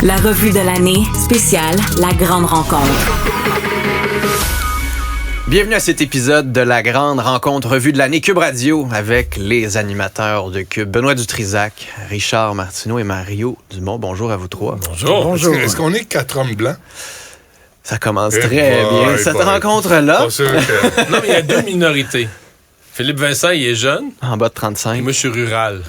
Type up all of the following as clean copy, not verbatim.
La revue de l'année spéciale La Grande Rencontre. Bienvenue à cet épisode de La Grande Rencontre revue de l'année Cube Radio avec les animateurs de Cube, Benoît Dutrisac, Richard Martineau et Mario Dumont. Bonjour à vous trois. Bonjour. Est-ce qu'on est 4 hommes blancs? Ça commence très bien, cette rencontre-là. Pas sûr que... Non, mais il y a deux minorités. Philippe Vincent, il est jeune. En bas de 35. Et moi, je suis rural.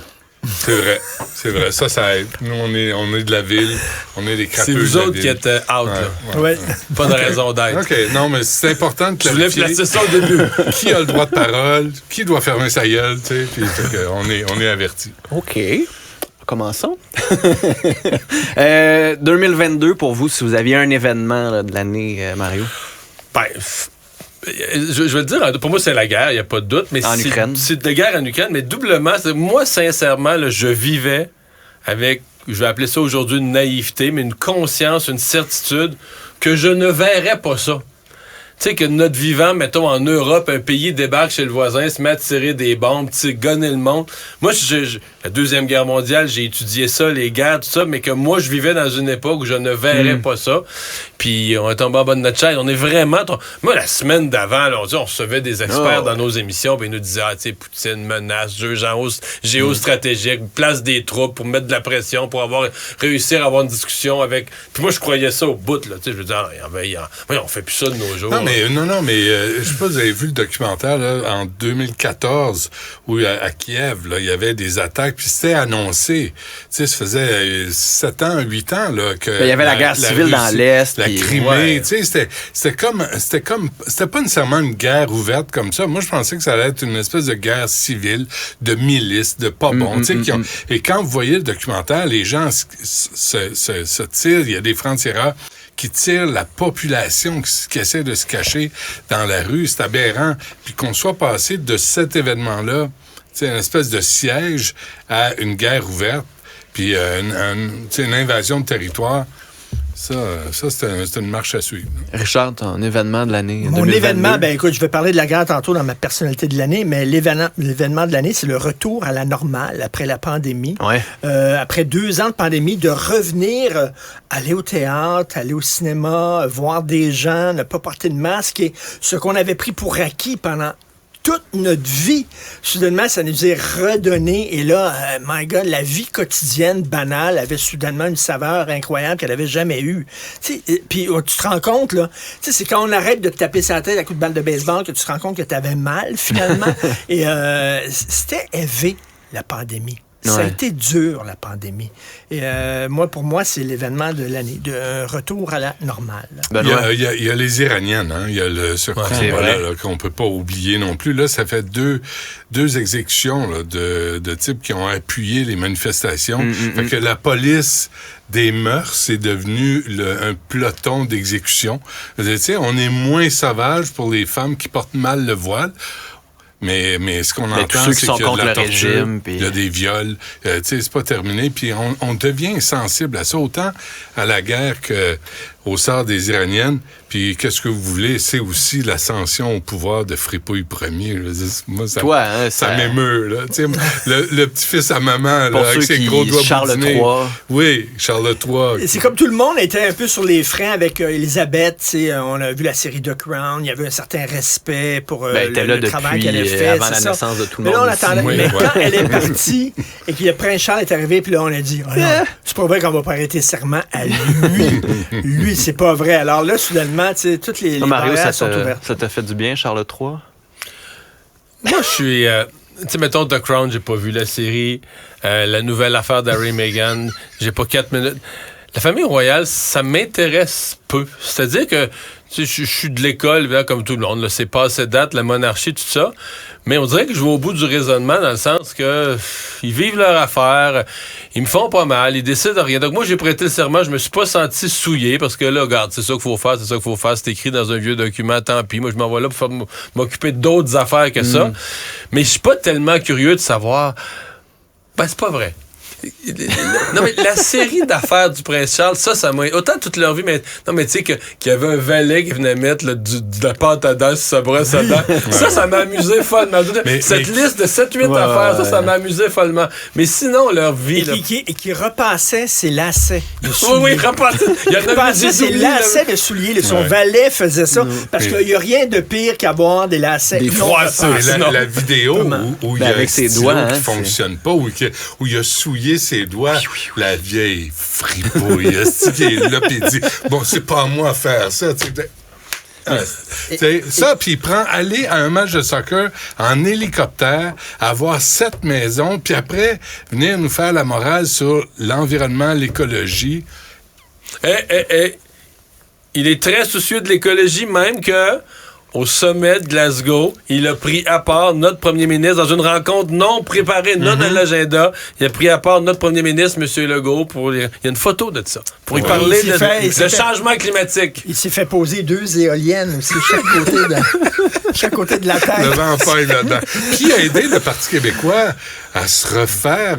C'est vrai. Ça aide. Nous, on est de la ville. On est des crapeux. C'est vous autres qui êtes out, là. Ouais. Pas de raison d'être. OK. Non, mais c'est important de Je voulais placer ça au début. Qui a le droit de parole? Qui doit fermer sa gueule? Tu sais, puis on est avertis. OK. Commençons. 2022, pour vous, si vous aviez un événement là, de l'année, Mario? Ben, je vais le dire, pour moi, c'est la guerre, il n'y a pas de doute. Mais en Ukraine. C'est de guerre en Ukraine, mais doublement, moi, sincèrement, là, je vivais avec, je vais appeler ça aujourd'hui une naïveté, mais une conscience, une certitude que je ne verrais pas ça. Tu sais, que notre vivant, mettons, en Europe, un pays débarque chez le voisin, se met à tirer des bombes, gonner le monde. Moi, la Deuxième Guerre mondiale, j'ai étudié ça, les guerres, tout ça, mais que moi, je vivais dans une époque où je ne verrais pas ça. Puis, on est tombé en bas de notre chaise. On est vraiment... Moi, la semaine d'avant, là, on recevait des experts dans nos émissions, puis ils nous disaient, tu sais, Poutine menace, jeu géostratégique, place des troupes pour mettre de la pression, pour réussir à avoir une discussion avec... Puis moi, je croyais ça au bout, là. Tu sais, je veux dire, on fait plus ça de nos jours. Non, mais je sais pas si vous avez vu le documentaire là, en 2014 où à Kiev, là, il y avait des attaques, puis c'était annoncé. Tu sais, ça faisait 7 ans, 8 ans là, que... Il y avait la guerre civile dans l'Est. La Crimée, tu sais, c'était pas nécessairement une guerre ouverte comme ça. Moi, je pensais que ça allait être une espèce de guerre civile, de milices, de pas bons, tu sais, Et quand vous voyez le documentaire, les gens se tirent, il y a des francs-tireurs qui tirent la population qui essaie de se cacher dans la rue. C'est aberrant. Puis qu'on soit passé de cet événement-là, une espèce de siège, à une guerre ouverte, puis une invasion de territoire, ça c'est une marche à suivre. Richard, ton événement de l'année 2022. Mon événement, écoute, je vais parler de la guerre tantôt dans ma personnalité de l'année, mais l'événement de l'année, c'est le retour à la normale après la pandémie. Ouais. Après 2 ans de pandémie, de revenir, aller au théâtre, aller au cinéma, voir des gens, ne pas porter de masque, et ce qu'on avait pris pour acquis pendant toute notre vie, soudainement, ça nous est redonné. Et là, my God, la vie quotidienne banale avait soudainement une saveur incroyable qu'elle n'avait jamais eue. Puis tu te rends compte, là, c'est quand on arrête de te taper sa tête à coups de balle de baseball que tu te rends compte que tu avais mal, finalement. Et c'était élevé, la pandémie. Ça a été dur, la pandémie. Et pour moi, c'est l'événement de l'année, un retour à la normale. Il y a les Iraniennes, hein? Il y a ce combat-là qu'on ne peut pas oublier non plus. Là, ça fait deux exécutions là, de types qui ont appuyé les manifestations. Fait que la police des mœurs est devenue un peloton d'exécution. Tu sais, on est moins sauvage pour les femmes qui portent mal le voile. Mais ce qu'on entend, c'est qu'il y a de la torture, il y a des viols, tu sais, c'est pas terminé. Puis on devient sensible à ça, autant à la guerre qu'au sort des Iraniennes. Puis qu'est-ce que vous voulez, c'est aussi l'ascension au pouvoir de Fripouille Ier. Moi, ça m'émeut, là. Tu sais, le petit-fils à maman, là, avec ses gros doigts boudinés. Oui, Charles III. C'est comme tout le monde était un peu sur les freins avec Elisabeth. Tu sais, on a vu la série The Crown, il y avait un certain respect pour le travail qu'elle a fait. Avant la naissance de tout le monde. Mais là, on attendait. Mais quand elle est partie et que le prince Charles est arrivé, puis là, on a dit, c'est pas vrai qu'on va prêter serment à lui. Lui, c'est pas vrai. Alors là, soudainement, tu sais, toutes les barrières sont ouvertes. Ça t'a fait du bien, Charles III? Moi, je suis... tu sais, mettons, The Crown, j'ai pas vu la série. La nouvelle affaire d'Harry et Meghan, j'ai pas 4 minutes. La famille royale, ça m'intéresse peu. C'est-à-dire que je suis de l'école, là, comme tout le monde. Là, c'est passé date, la monarchie, tout ça. Mais on dirait que je vais au bout du raisonnement dans le sens que ils vivent leur affaire, ils me font pas mal, ils décident de rien. Donc moi, j'ai prêté le serment, je me suis pas senti souillé parce que là, regarde, c'est ça qu'il faut faire, c'est écrit dans un vieux document, tant pis. Moi, je m'en vais là pour m'occuper d'autres affaires que ça. Mais je suis pas tellement curieux de savoir... c'est pas vrai. Non, mais la série d'affaires du prince Charles, ça m'a... Autant toute leur vie, mais... Non, mais tu sais qu'il y avait un valet qui venait mettre de la pâte à dents sur sa brosse à dents. Ça m'a amusé follement. Cette liste de 7-8 affaires, ça m'a amusé follement. Mais sinon, leur vie... Et qui repassait ses lacets de souliers. Oui, repassait. Il repassait ses lacets de souliers. Son valet faisait ça. Parce qu'il n'y a rien de pire qu'avoir des lacets. Des froissons. La vidéo où il y a avec ses doigts qui fonctionne pas, où il a souillé ses doigts, la vieille fripouille, qui est là, puis il dit, bon, c'est pas à moi à faire ça, ça, puis il prend aller à un match de soccer en hélicoptère, avoir 7 maisons, puis après, venir nous faire la morale sur l'environnement, l'écologie. Il est très soucieux de l'écologie, même que au sommet de Glasgow, il a pris à part notre premier ministre dans une rencontre non préparée, non dans l'agenda. Il a pris à part notre premier ministre, M. Legault, il y a une photo de ça, pour y parler de changement climatique. Il s'est fait poser 2 éoliennes aussi, chaque côté de la terre. Le vent feuille là-dedans. Qui a aidé le Parti québécois à se refaire,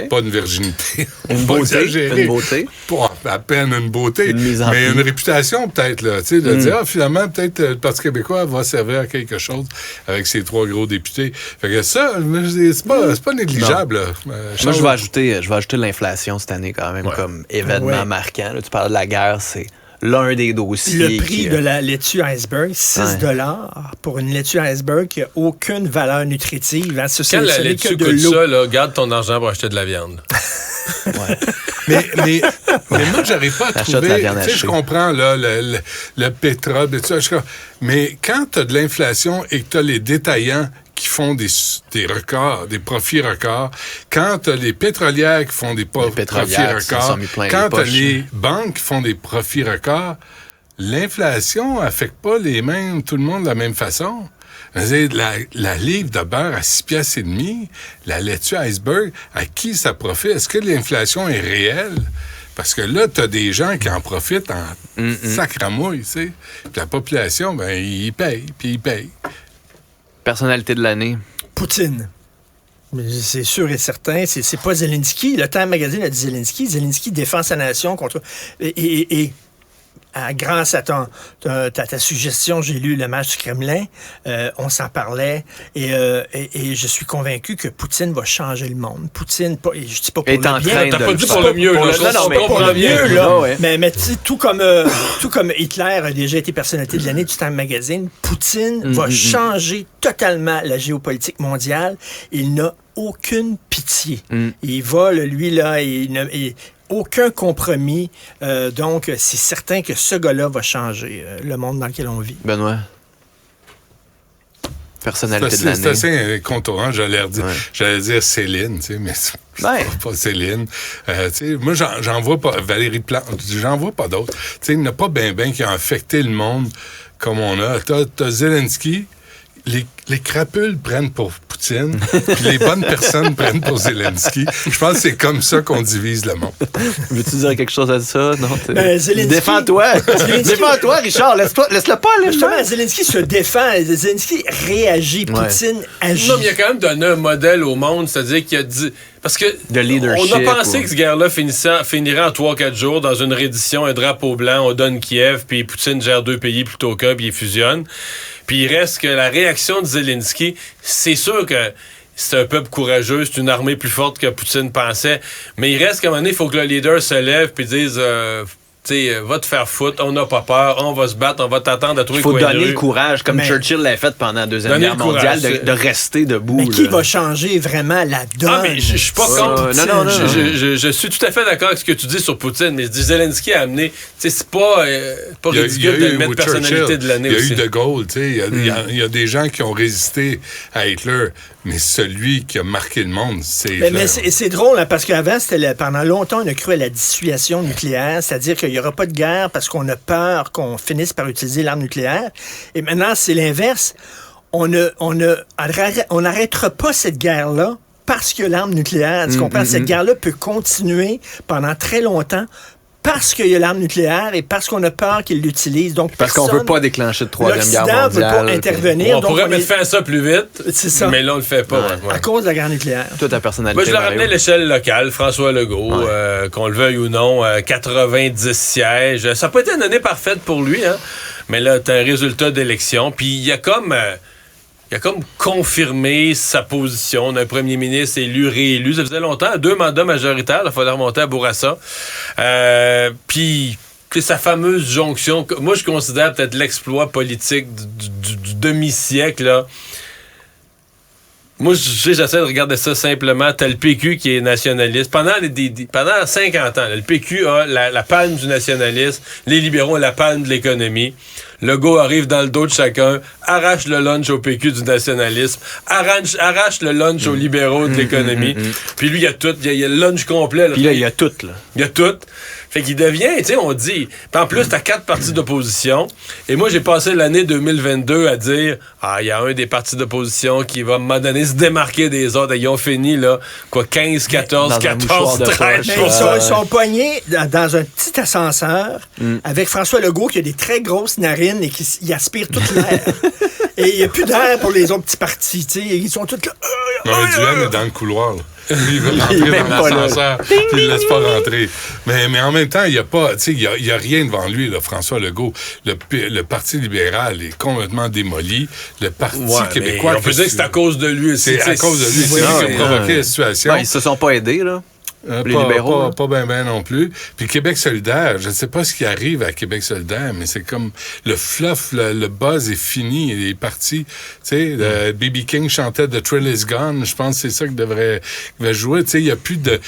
pas une virginité, une beauté. Pas à peine une beauté, mais une réputation peut-être, là, tu sais, de dire, finalement, peut-être le Parti québécois va servir à quelque chose avec ses 3 gros députés. Fait que ça, c'est pas négligeable. Moi, je vais ajouter l'inflation cette année quand même comme événement marquant. Là, tu parles de la guerre, c'est l'un des dossiers. Le prix de la laitue iceberg, 6 $ pour une laitue iceberg qui n'a aucune valeur nutritive. Hein. Quand la laitue coûte ça, là, garde ton argent pour acheter de la viande. mais moi, j'arrive pas à trouver... Tu sais, je comprends là, le pétrole et tout ça. Mais quand tu as de l'inflation et que tu as les détaillants qui font des records, des profits records, quand tu as les pétrolières qui font des profits records, quand tu as les banques qui font des profits records, l'inflation affecte pas tout le monde de la même façon. La livre de beurre à 6,5 piastres, la laitue iceberg, à qui ça profite? Est-ce que l'inflation est réelle? Parce que là, t'as des gens qui en profitent en sacramouille, tu sais. Puis la population, ils payent, puis ils payent. Personnalité de l'année? Poutine. C'est sûr et certain. C'est pas Zelensky. Le Time Magazine a dit Zelensky. Zelensky défend sa nation contre... Et grâce à ta suggestion, j'ai lu le match du Kremlin, on s'en parlait, et je suis convaincu que Poutine va changer le monde. Poutine, je dis pas pour le bien. T'as pas dit pour le mieux. Non, pour le mieux, là. Mais tu sais, tout comme Hitler a déjà été personnalité de l'année du Time Magazine, Poutine va changer totalement la géopolitique mondiale. Il n'a aucune pitié. Il va, lui, là, aucun compromis. Donc, c'est certain que ce gars-là va changer le monde dans lequel on vit. Benoît? Personnalité de l'année. C'est assez contourant, j'allais dire Céline, tu sais, mais c'est pas Céline. Tu sais, moi, j'en vois pas, Valérie Plante, j'en vois pas d'autres. Tu sais, il n'y en a pas ben qui a affecté le monde comme on a. T'as Zelensky, les crapules prennent pour Poutine, puis les bonnes personnes prennent pour Zelensky. Je pense que c'est comme ça qu'on divise le monde. Veux-tu dire quelque chose à ça? Non, Zelensky... Défends-toi! Défends-toi, Richard! Laisse-le pas aller! Justement, Zelensky se défend. Zelensky réagit. Poutine agit. Non, mais il a quand même donné un modèle au monde, c'est-à-dire qu'il a dit... Parce que on a pensé que cette guerre-là finirait en 3-4 jours dans une reddition, un drapeau blanc, on donne Kiev, puis Poutine gère 2 pays plutôt qu'un, puis il fusionne. Puis il reste que la réaction de Zelensky, c'est sûr que c'est un peuple courageux, c'est une armée plus forte que Poutine pensait, mais il reste qu'à un moment donné, il faut que le leader se lève puis dise... va te faire foutre, on n'a pas peur, on va se battre, on va t'attendre à trouver quoi. Il faut donner le courage, comme Churchill l'a fait pendant la Deuxième Guerre mondiale, de rester debout. Mais qui va changer vraiment la donne? Mais je suis pas contre. Non. Je suis tout à fait d'accord avec ce que tu dis sur Poutine, mais Zelensky a amené, c'est pas ridicule de mettre personnalité de l'année aussi. Il y a eu De Gaulle, il y a des gens qui ont résisté à Hitler, mais celui qui a marqué le monde, c'est Hitler. Mais c'est drôle, hein, parce qu'avant, pendant longtemps, on a cru à la dissuasion nucléaire, c'est-à-dire qu'il n'y aura pas de guerre parce qu'on a peur qu'on finisse par utiliser l'arme nucléaire. Et maintenant, c'est l'inverse. On n'arrêtera pas cette guerre-là parce que l'arme nucléaire, tu comprends? Cette guerre-là peut continuer pendant très longtemps parce qu'il y a l'arme nucléaire et parce qu'on a peur qu'il l'utilise. Donc, Parce qu'on veut pas déclencher de Troisième Guerre l'Occident mondiale. veut pas intervenir. On pourrait mettre fin à ça plus vite, C'est ça. mais là, on le fait pas. Ouais. À cause de la guerre nucléaire. Toi, ta personnalité, Moi, je l'ai Mario. ramené à l'échelle locale, François Legault, qu'on le veuille ou non, 90 sièges. Ça n'a pas été une année parfaite pour lui, hein, mais là, t'as un résultat d'élection, puis il a comme confirmé sa position d'un premier ministre élu, réélu. Ça faisait longtemps, 2 mandats majoritaires, il fallait remonter à Bourassa. Puis sa fameuse jonction, moi je considère peut-être l'exploit politique du demi-siècle, là. Moi, j'essaie de regarder ça simplement. T'as le PQ qui est nationaliste. Pendant 50 ans, le PQ a la palme du nationalisme, les libéraux ont la palme de l'économie. Legault arrive dans le dos de chacun, arrache le lunch au PQ du nationalisme, arrache le lunch aux libéraux de l'économie. Puis lui, il y a tout. Il y a le lunch complet. Puis là, il y a tout, là. Il y a tout. Fait qu'il devient, tu sais, on dit... En plus, t'as 4 partis d'opposition. Et moi, j'ai passé l'année 2022 à dire, il y a un des partis d'opposition qui va, à un moment donné, se démarquer des autres. Ils ont fini, là, 15, 14, 14, 13. Mais ils sont poignés dans un petit ascenseur avec François Legault qui a des très grosses narines et qui aspire toute l'air. Et il n'y a plus d'air pour les autres petits partis. Tu sais, ils sont tous là. Duhem est dans le couloir, là. Il veut rentrer dans l'ascenseur, puis il ne laisse pas rentrer. Mais en même temps, il n'y a pas, tu sais, il y a rien devant lui, là, François Legault. Le Parti libéral est complètement démoli. Le Parti québécois... On peut dire que c'est à cause de lui. C'est à cause de lui. C'est lui qui a provoqué la situation. Non, ils se sont pas aidés, là. Les pas, libéraux. pas bien non plus. Puis Québec solidaire, je ne sais pas ce qui arrive à Québec solidaire, mais c'est comme le fluff, le buzz est fini, il est parti. Tu sais, B.B. King chantait The Thrill is Gone, je pense que c'est ça qu'il devrait jouer. Tu sais, il y a plus de...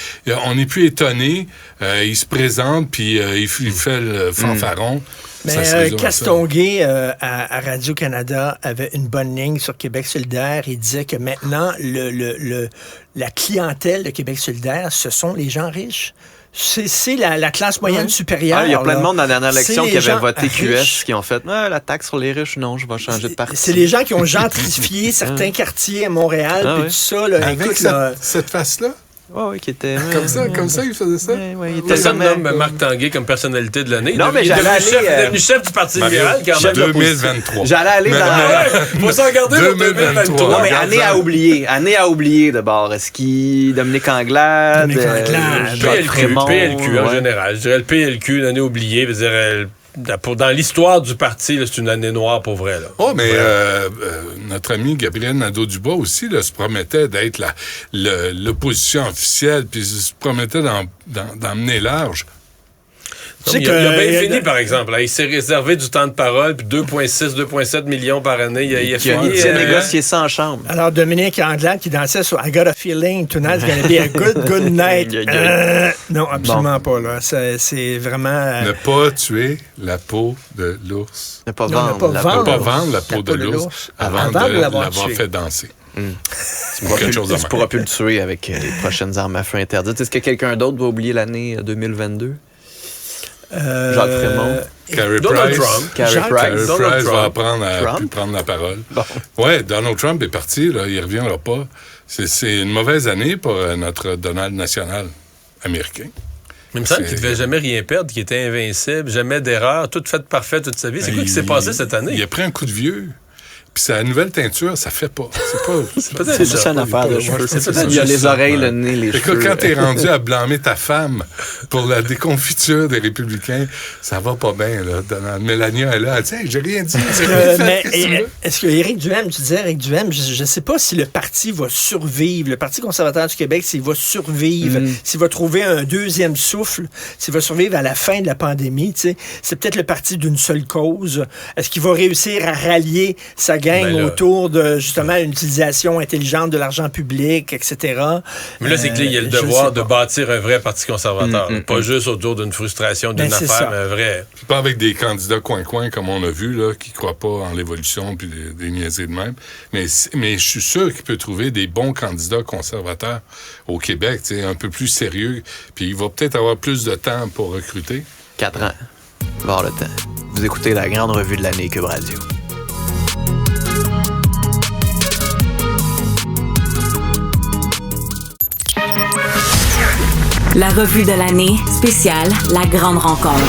On n'est plus étonné, il se présente, puis il fait le fanfaron. Mais Castonguay à Radio-Canada avait une bonne ligne sur Québec solidaire. Il disait que maintenant, la clientèle de Québec solidaire, ce sont les gens riches. C'est la classe moyenne supérieure. Il y a plein de monde dans la dernière élection qui avait voté QS, riches. qui ont fait la taxe sur les riches, non, je vais changer de parti. C'est les gens qui ont gentrifié certains quartiers à Montréal, puis tout ça. Là, avec écoute, cette face-là? Oui, qui était... Comme ça, il faisait ça? Il était Personne nomme Marc Tanguay comme personnalité de l'année. Non, mais il est j'allais devenu chef du Parti libéral, quand même. 2023. J'allais aller dans... Faut s'en regarder pour 2023. Non, mais année à oublier. Année à oublier, d'abord. Est-ce qu'il... Dominique Anglade... PLQ, en général. Je dirais le PLQ, l'année oubliée. Je veux dire... Dans l'histoire du parti, là, c'est une année noire pour vrai. Là. Oh, mais notre ami Gabriel Nadeau-Dubois aussi là, se promettait d'être l'opposition officielle, puis se promettait d'emmener large. Tu sais il a bien fini, par exemple. Là. Il s'est réservé du temps de parole, puis 2,7 millions par année. Il a fini. Il a négocié ça en chambre. Alors, Dominique Anglade qui dansait sur I Got a Feeling Tonight's Gonna Be a Good Night. Non, absolument pas. Là. C'est vraiment... Ne pas tuer la peau de l'ours. Ne pas vendre la peau de l'ours avant de l'avoir fait danser. Tu pourras plus le tuer avec les prochaines armes à feu interdites. Est-ce que quelqu'un d'autre doit oublier l'année 2022? Jacques Frémont. Donald Trump. Carrie Price. Donald Price va apprendre à plus prendre la parole. Bon. Oui, Donald Trump est parti, là, il ne reviendra pas. C'est une mauvaise année pour notre Donald national américain. Mais il me semble qu'il ne devait jamais rien perdre, qu'il était invincible, jamais d'erreur, tout fait parfait toute sa vie. C'est quoi qui s'est passé cette année? Il a pris un coup de vieux. Puis sa nouvelle teinture, ça fait pas. C'est juste une affaire de cheveux. Il y a les oreilles, le nez, les cheveux. Écoute, quand t'es rendu à blâmer ta femme pour la déconfiture des Républicains, ça va pas bien, là. Mélania est là, elle dit « j'ai rien dit. » Est-ce que Éric Duhem, tu disais, Éric Duhem, je sais pas si le parti va survivre, le Parti conservateur du Québec, s'il va survivre, s'il va trouver un deuxième souffle, s'il va survivre à la fin de la pandémie, tu sais. C'est peut-être le parti d'une seule cause. Est-ce qu'il va réussir à rallier sa gang autour de, justement, une utilisation intelligente de l'argent public, etc. Mais là, c'est qu'il y a le devoir de bâtir un vrai parti conservateur. Pas juste autour d'une frustration, d'une affaire, mais un vrai. Pas avec des candidats coin-coin, comme on a vu, là, qui croient pas en l'évolution puis des niaiseries de même. Mais je suis sûr qu'il peut trouver des bons candidats conservateurs au Québec, un peu plus sérieux. Puis il va peut-être avoir plus de temps pour recruter. 4 ans. Il va avoir le temps. Vous écoutez la grande revue de l'année Cube Radio. La revue de l'année spéciale La Grande Rencontre.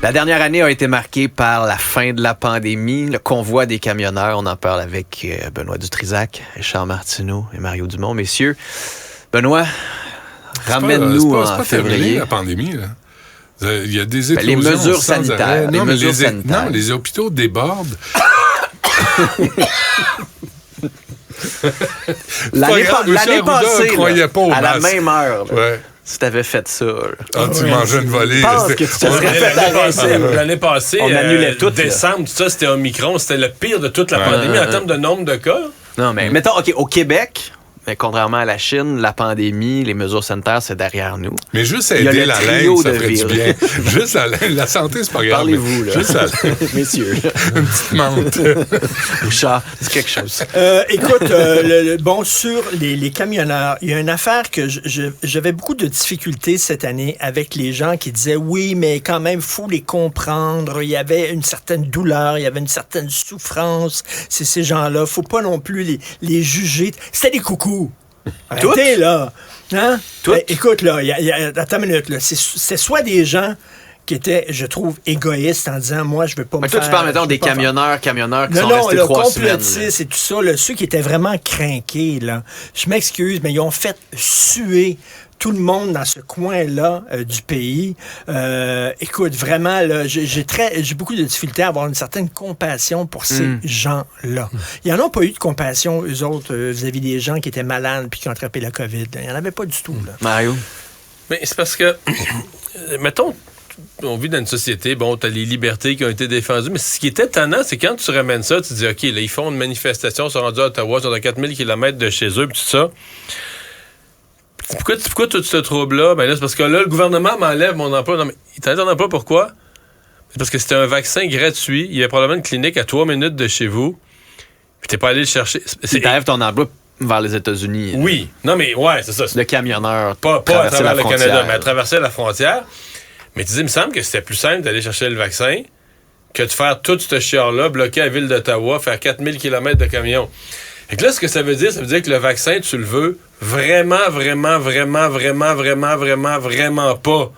La dernière année a été marquée par la fin de la pandémie, le convoi des camionneurs. On en parle avec Benoît Dutrisac, Richard Martineau et Mario Dumont. Messieurs, Benoît, ramène-nous en février. Terminé, la pandémie, là. Il y a des éclosions les mesures sanitaires. Non, les hôpitaux débordent. L'année passée, croyait pas à la même heure, là, ouais. si t'avais fait ça. Tu mangeais une volée. Je pense que tu te serais fait arrêter. L'année passée, on annulait tout. Décembre, tout ça, c'était Omicron. C'était le pire de toute la pandémie en termes de nombre de cas. Non, mais mettons, OK, au Québec... Mais contrairement à la Chine, la pandémie, les mesures sanitaires, c'est derrière nous. Mais juste aider la laine, ça ferait du bien. Juste la santé, c'est pas grave. Parlez-vous, là. Juste messieurs. Une petite menthe. Richard, c'est quelque chose. Écoute, sur les camionneurs, il y a une affaire que j'avais beaucoup de difficultés cette année avec les gens qui disaient oui, mais quand même, il faut les comprendre. Il y avait une certaine douleur, il y avait une certaine souffrance. C'est ces gens-là. Faut pas non plus les juger. C'était des coucous. Arrêtez, là. Hein? Écoute, là, attends une minute, là. C'est soit des gens qui étaient, je trouve, égoïstes en disant, moi, je veux pas me faire... Toi, tu parles, mettons, des camionneurs qui sont restés 3 semaines. Complotistes et tout ça, là, ceux qui étaient vraiment crinqués, là. Je m'excuse, mais ils ont fait suer tout le monde dans ce coin-là du pays. Écoute, vraiment, là, j'ai beaucoup de difficultés à avoir une certaine compassion pour ces gens-là. Ils n'en ont pas eu de compassion, eux autres, vis-à-vis des gens qui étaient malades puis qui ont attrapé la COVID. Il n'y en avait pas du tout. Là. Mario? Mais c'est parce que, mettons, on vit dans une société, bon, t'as les libertés qui ont été défendues, mais ce qui était étonnant, c'est quand tu ramènes ça, tu te dis, OK, là, ils font une manifestation, ils sont rendus à Ottawa, ils sont à 4000 km de chez eux, puis tout ça. Pourquoi tout ce trouble-là? Ben là, c'est parce que là, le gouvernement m'enlève mon emploi. Non, mais il t'enlève ton emploi, pourquoi? C'est parce que c'était un vaccin gratuit. Il y avait probablement une clinique à 3 minutes de chez vous. Puis t'es pas allé le chercher. Il t'enlève ton emploi vers les États-Unis. Oui. Non, mais ouais, c'est ça. Le camionneur. Pas à travers le Canada, mais à traverser la frontière. Mais tu dis, il me semble que c'était plus simple d'aller chercher le vaccin que de faire tout ce chiard-là, bloquer la ville d'Ottawa, faire 4000 km de camion. Et que là, ce que ça veut dire que le vaccin, tu le veux vraiment pas.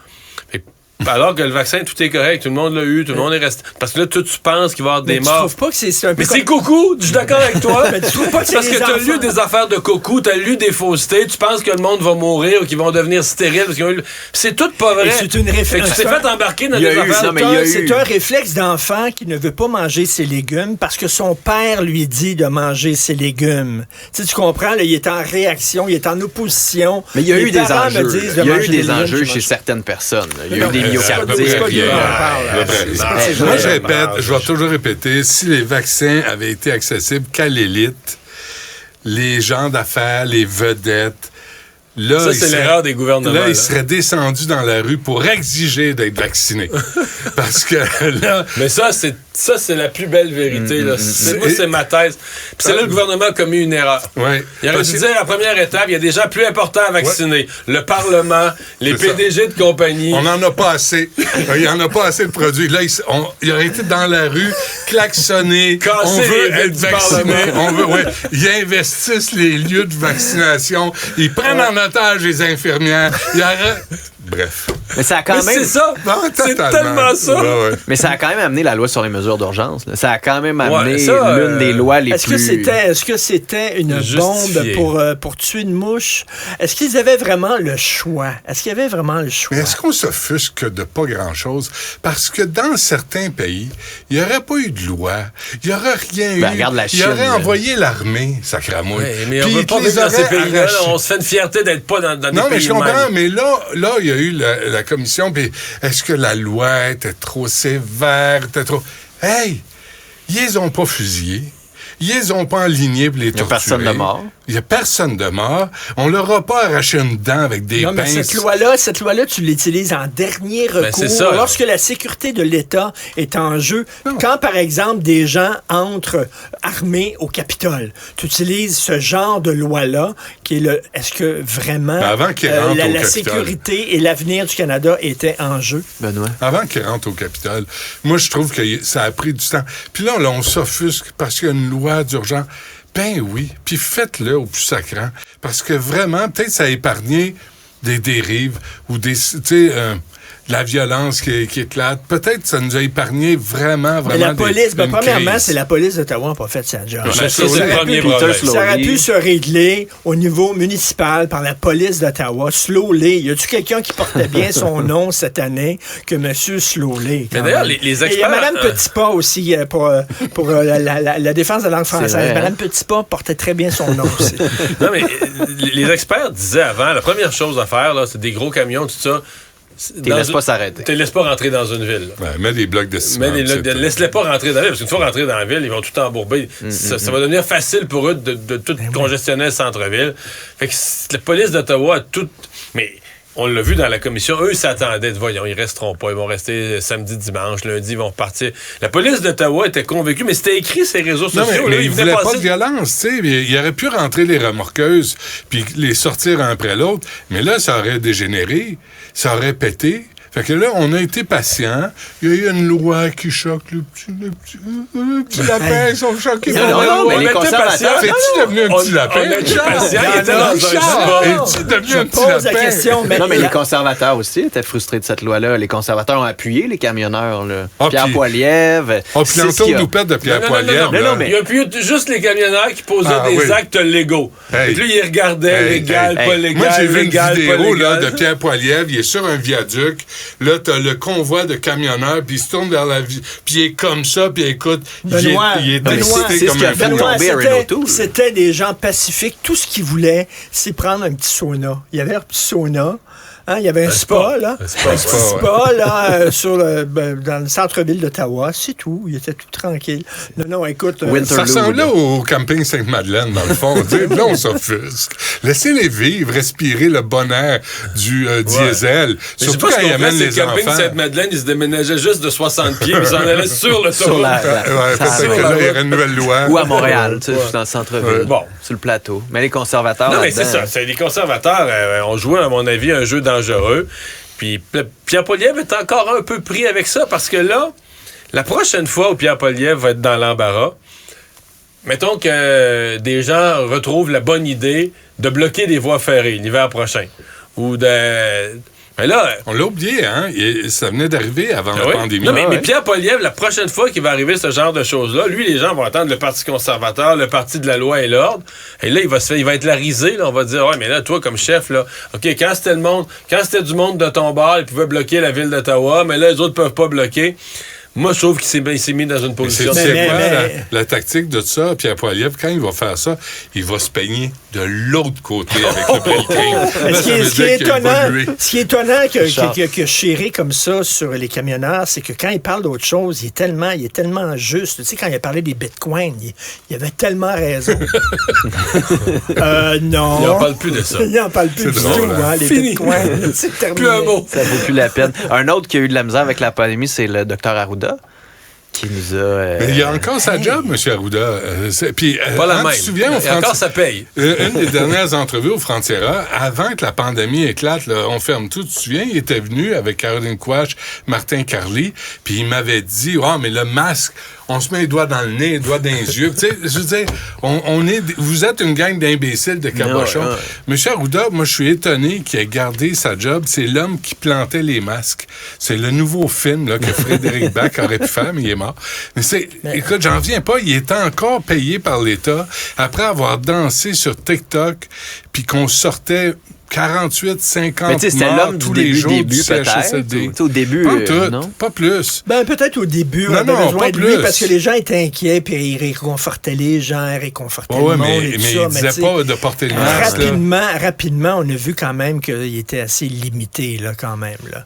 Alors que le vaccin, tout est correct, tout le monde l'a eu, tout le monde est resté. Parce que là, toi, tu penses qu'il va y avoir des morts. Tu trouves pas que c'est un peu. Mais c'est coucou, je suis d'accord avec toi. Mais tu trouves pas que c'est parce que t'as lu des affaires de coucou, t'as lu des faussetés, tu penses que le monde va mourir ou qu'ils vont devenir stériles. Parce c'est tout pas vrai. C'est une réflexion. Tu t'es fait embarquer dans des affaires. C'est un réflexe d'enfant qui ne veut pas manger ses légumes parce que son père lui dit de manger ses légumes. Tu comprends, là, il est en réaction, il est en opposition. Mais il y a eu des enjeux. Il y a eu des enjeux chez certaines personnes. Il y a eu des myocardites. Moi, je vais toujours répéter, si les vaccins avaient été accessibles qu'à l'élite, les gens d'affaires, les vedettes, là, ça, c'est l'erreur des gouvernements. Là, ils seraient descendus dans la rue pour exiger d'être vaccinés. Parce que là... Mais ça, c'est la plus belle vérité. Là. Moi, c'est ma thèse. Puis c'est là le gouvernement a commis une erreur. Ouais. Il aurait dû dire, à la première étape, il y a des gens plus importants à vacciner. Ouais. Le Parlement, les PDG de compagnie. On n'en a pas assez. Il n'y en a pas assez de produits. Là, il aurait été dans la rue, klaxonner. On veut être vacciné. Ils investissent les lieux de vaccination. Ils prennent en otage les infirmières. Bref. Mais ça a quand même... C'est ça. Non, c'est tellement ça. Ouais. Mais ça a quand même amené la loi sur les mesures d'urgence. Là. Ça a quand même amené l'une des lois les plus... Est-ce que c'était une bombe pour tuer une mouche? Est-ce qu'ils avaient vraiment le choix? Est-ce qu'il y avait vraiment le choix? Mais est-ce qu'on s'offusque de pas grand-chose? Parce que dans certains pays, il n'y aurait pas eu de loi. Il n'y aurait rien eu. Regarde la Chine. Il aurait envoyé l'armée, sacramouille. Ouais, mais on ne veut pas vivre dans ces pays-là. On se fait une fierté d'être pas dans des pays. Non, mais je comprends. Mais là, il y a eu la commission. Puis est-ce que la loi était trop sévère? Hey! Ils les ont pas fusillés. Ils les ont pas alignés pour les torturer. Il n'y a personne de mort. Il n'y a personne de mort. On leur a pas arraché une dent avec des pinces. Mais cette loi-là, tu l'utilises en dernier recours. Ça, lorsque la sécurité de l'État est en jeu. Non. Quand, par exemple, des gens entrent armés au Capitole, tu utilises ce genre de loi-là qui est est-ce que vraiment la sécurité et l'avenir du Canada étaient en jeu? Benoît. Avant qu'ils rentrent au Capitole, moi, je trouve que ça a pris du temps. Puis là, on s'offusque parce qu'il y a une loi d'urgence. Ben oui, puis faites-le au plus sacrant. Parce que vraiment, peut-être ça a épargné des dérives ou des... Tu sais... la violence qui éclate. Peut-être ça nous a épargné vraiment mais la police, premièrement, crise. c'est la police d'Ottawa n'a pas fait sa job. C'est le premier problème. Ça aurait pu se régler au niveau municipal par la police d'Ottawa. Slowly. Y a-tu quelqu'un qui portait bien son nom cette année que M. Slowly? Mais d'ailleurs, les experts... Il y a Mme Petitpas aussi pour la défense de la langue française. Mme Petitpas portait très bien son nom aussi. Non, mais les experts disaient avant, la première chose à faire, là, c'est des gros camions, tout ça. Tu laisses pas s'arrêter. Tu laisses pas rentrer dans une ville. Ouais, mets des blocs de ciment. Laisse-les pas rentrer dans la ville, parce qu'une fois rentrés dans la ville, ils vont tout embourber. Ça va devenir facile pour eux de tout congestionner le centre-ville. Fait que la police d'Ottawa a tout... Mais on l'a vu dans la commission, eux s'attendaient, voyons, ils resteront pas, ils vont rester samedi, dimanche, lundi, ils vont repartir. La police d'Ottawa était convaincue, mais c'était écrit sur les réseaux sociaux. Mais ils voulaient pas de violence, tu sais. Ils auraient pu rentrer les remorqueuses puis les sortir un après l'autre, mais là, ça aurait dégénéré, ça aurait pété. Fait que là, on a été patient. Il y a eu une loi qui choque le petit lapin, ils sont choqués. Non, mais les conservateurs... Es-tu devenu un petit lapin? On a été patient, il était dans un sport. Es-tu devenu un petit lapin? Non, mais les conservateurs aussi étaient frustrés de cette loi-là. Les conservateurs ont appuyé les camionneurs, là. Pierre Poilievre. Puis l'entour-doupette de Pierre Poilievre. Non, mais il a appuyé juste les camionneurs qui posaient des actes légaux. Et puis là, ils regardaient légal, pas légal. Moi, j'ai vu une vidéo de Pierre Poilievre. Il est sur un viaduc. Là, t'as le convoi de camionneurs, puis il se tourne vers la vie, puis il est comme ça, puis écoute, il est excité comme un fou. C'était des gens pacifiques. Tout ce qu'ils voulaient, c'est prendre un petit sauna. Il y avait un petit sauna. Hein, il y avait un spa, là. Un petit spa, là, dans le centre-ville d'Ottawa. C'est tout. Il était tout tranquille. Non, écoute... ça ressemblait au camping Sainte-Madeleine, dans le fond. Là, on s'offusque. Laissez-les vivre, respirer le bon air du diesel. Surtout quand ils amènent les enfants. Le camping Sainte-Madeleine, ils se déménageaient juste de 60 pieds, ils s'en allaient sur le sur la peut-être que là, il y aurait une nouvelle loi. Ou à Montréal, tu sais, dans le centre-ville, sur le plateau. Mais les conservateurs... Non, mais c'est ça. Les conservateurs ont joué, à mon avis, un jeu dangereux. Puis Pierre Poilievre est encore un peu pris avec ça parce que là, la prochaine fois où Pierre Poilievre va être dans l'embarras, mettons que des gens retrouvent la bonne idée de bloquer des voies ferrées l'hiver prochain. Ou de... Mais là, on l'a oublié, hein? Ça venait d'arriver avant la pandémie. Non, mais Pierre Poilievre, la prochaine fois qu'il va arriver ce genre de choses-là, lui, les gens vont attendre le Parti conservateur, le Parti de la loi et l'ordre. Et là, il va être la risée. Là, on va dire, ouais, mais là, toi, comme chef, là, OK, quand c'était du monde de ton bar, il pouvait bloquer la ville d'Ottawa, mais là, les autres peuvent pas bloquer. Moi, je trouve qu'il s'est mis dans une position... C'est quoi la tactique de ça, Pierre Poilievre? Quand il va faire ça, il va se peigner de l'autre côté avec le pelletin. Ce qui est étonnant que chéré comme ça sur les camionneurs, c'est que quand il parle d'autre chose, il est tellement juste. Tu sais, quand il a parlé des bitcoins, il avait tellement raison. Non. Il n'en parle plus de ça. Il n'en parle plus du tout, hein, les bitcoins. C'est terminé. Plus un mot. Ça vaut plus la peine. Un autre qui a eu de la misère avec la pandémie, c'est le docteur Arruda. Qui nous a... Mais il a encore sa job, M. Arruda. Puis, pas la même. Tu te souviens, il a encore sa paye. Une des dernières entrevues au Frontiera, avant que la pandémie éclate, là, on ferme tout, tu te souviens, il était venu avec Caroline Quach, Martin Carly, puis il m'avait dit, mais le masque, on se met les doigts dans le nez, les doigts dans les yeux. Tu sais, je veux dire, vous êtes une gang d'imbéciles, de cabochons. M. Arruda, moi, je suis étonné qu'il ait gardé sa job. C'est l'homme qui plantait les masques. C'est le nouveau film là, que Frédéric Bach aurait pu faire, mais il est mort. Mais écoute, j'en viens pas. Il est encore payé par l'État après avoir dansé sur TikTok, puis qu'on sortait 48, 50 morts tous les jours du CHSLD. Au début, pas tout, non? pas plus. Peut-être au début, on avait besoin de lui parce que les gens étaient inquiets, puis il réconfortait les gens, réconfortait le monde mais et tout il ça. disait pas de porter le masque. Rapidement, on a vu quand même qu'il était assez limité, là, quand même, là.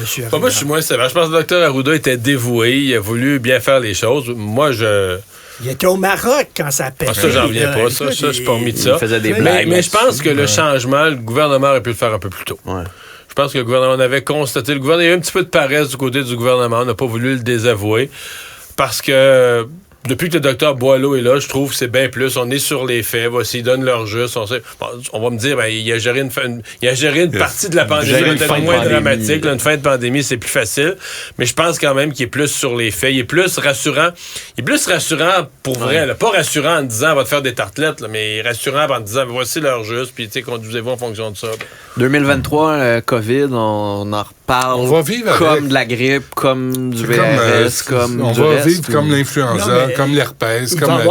Monsieur Arruda. Moi, je suis moins sévère. Je pense que le Dr Arruda était dévoué. Il a voulu bien faire les choses. Moi, il était au Maroc quand ça pète. Ça, j'en reviens pas. Ça, je suis pas remis de ça. Il faisait des blagues. Mais je pense que le changement, le gouvernement aurait pu le faire un peu plus tôt. Ouais. Je pense que le gouvernement avait constaté. Il y a eu un petit peu de paresse du côté du gouvernement. On n'a pas voulu le désavouer. Parce que depuis que le docteur Boileau est là, je trouve que c'est bien plus. On est sur les faits. Voici, ils donnent leur juste. On va me dire, il a géré une partie de la pandémie. Peut-être moins dramatique. Là, une fin de pandémie, c'est plus facile. Mais je pense quand même qu'il est plus sur les faits. Il est plus rassurant. Il est plus rassurant pour vrai. Là. Pas rassurant en disant, on va te faire des tartelettes, là, mais rassurant en disant, voici leur juste. Puis, tu sais, conduisez-vous en fonction de ça. 2023, COVID, on en reparle. On va vivre comme de la grippe, comme du VRS, comme on du va reste, vivre comme l'influenza, comme l'herpès, comme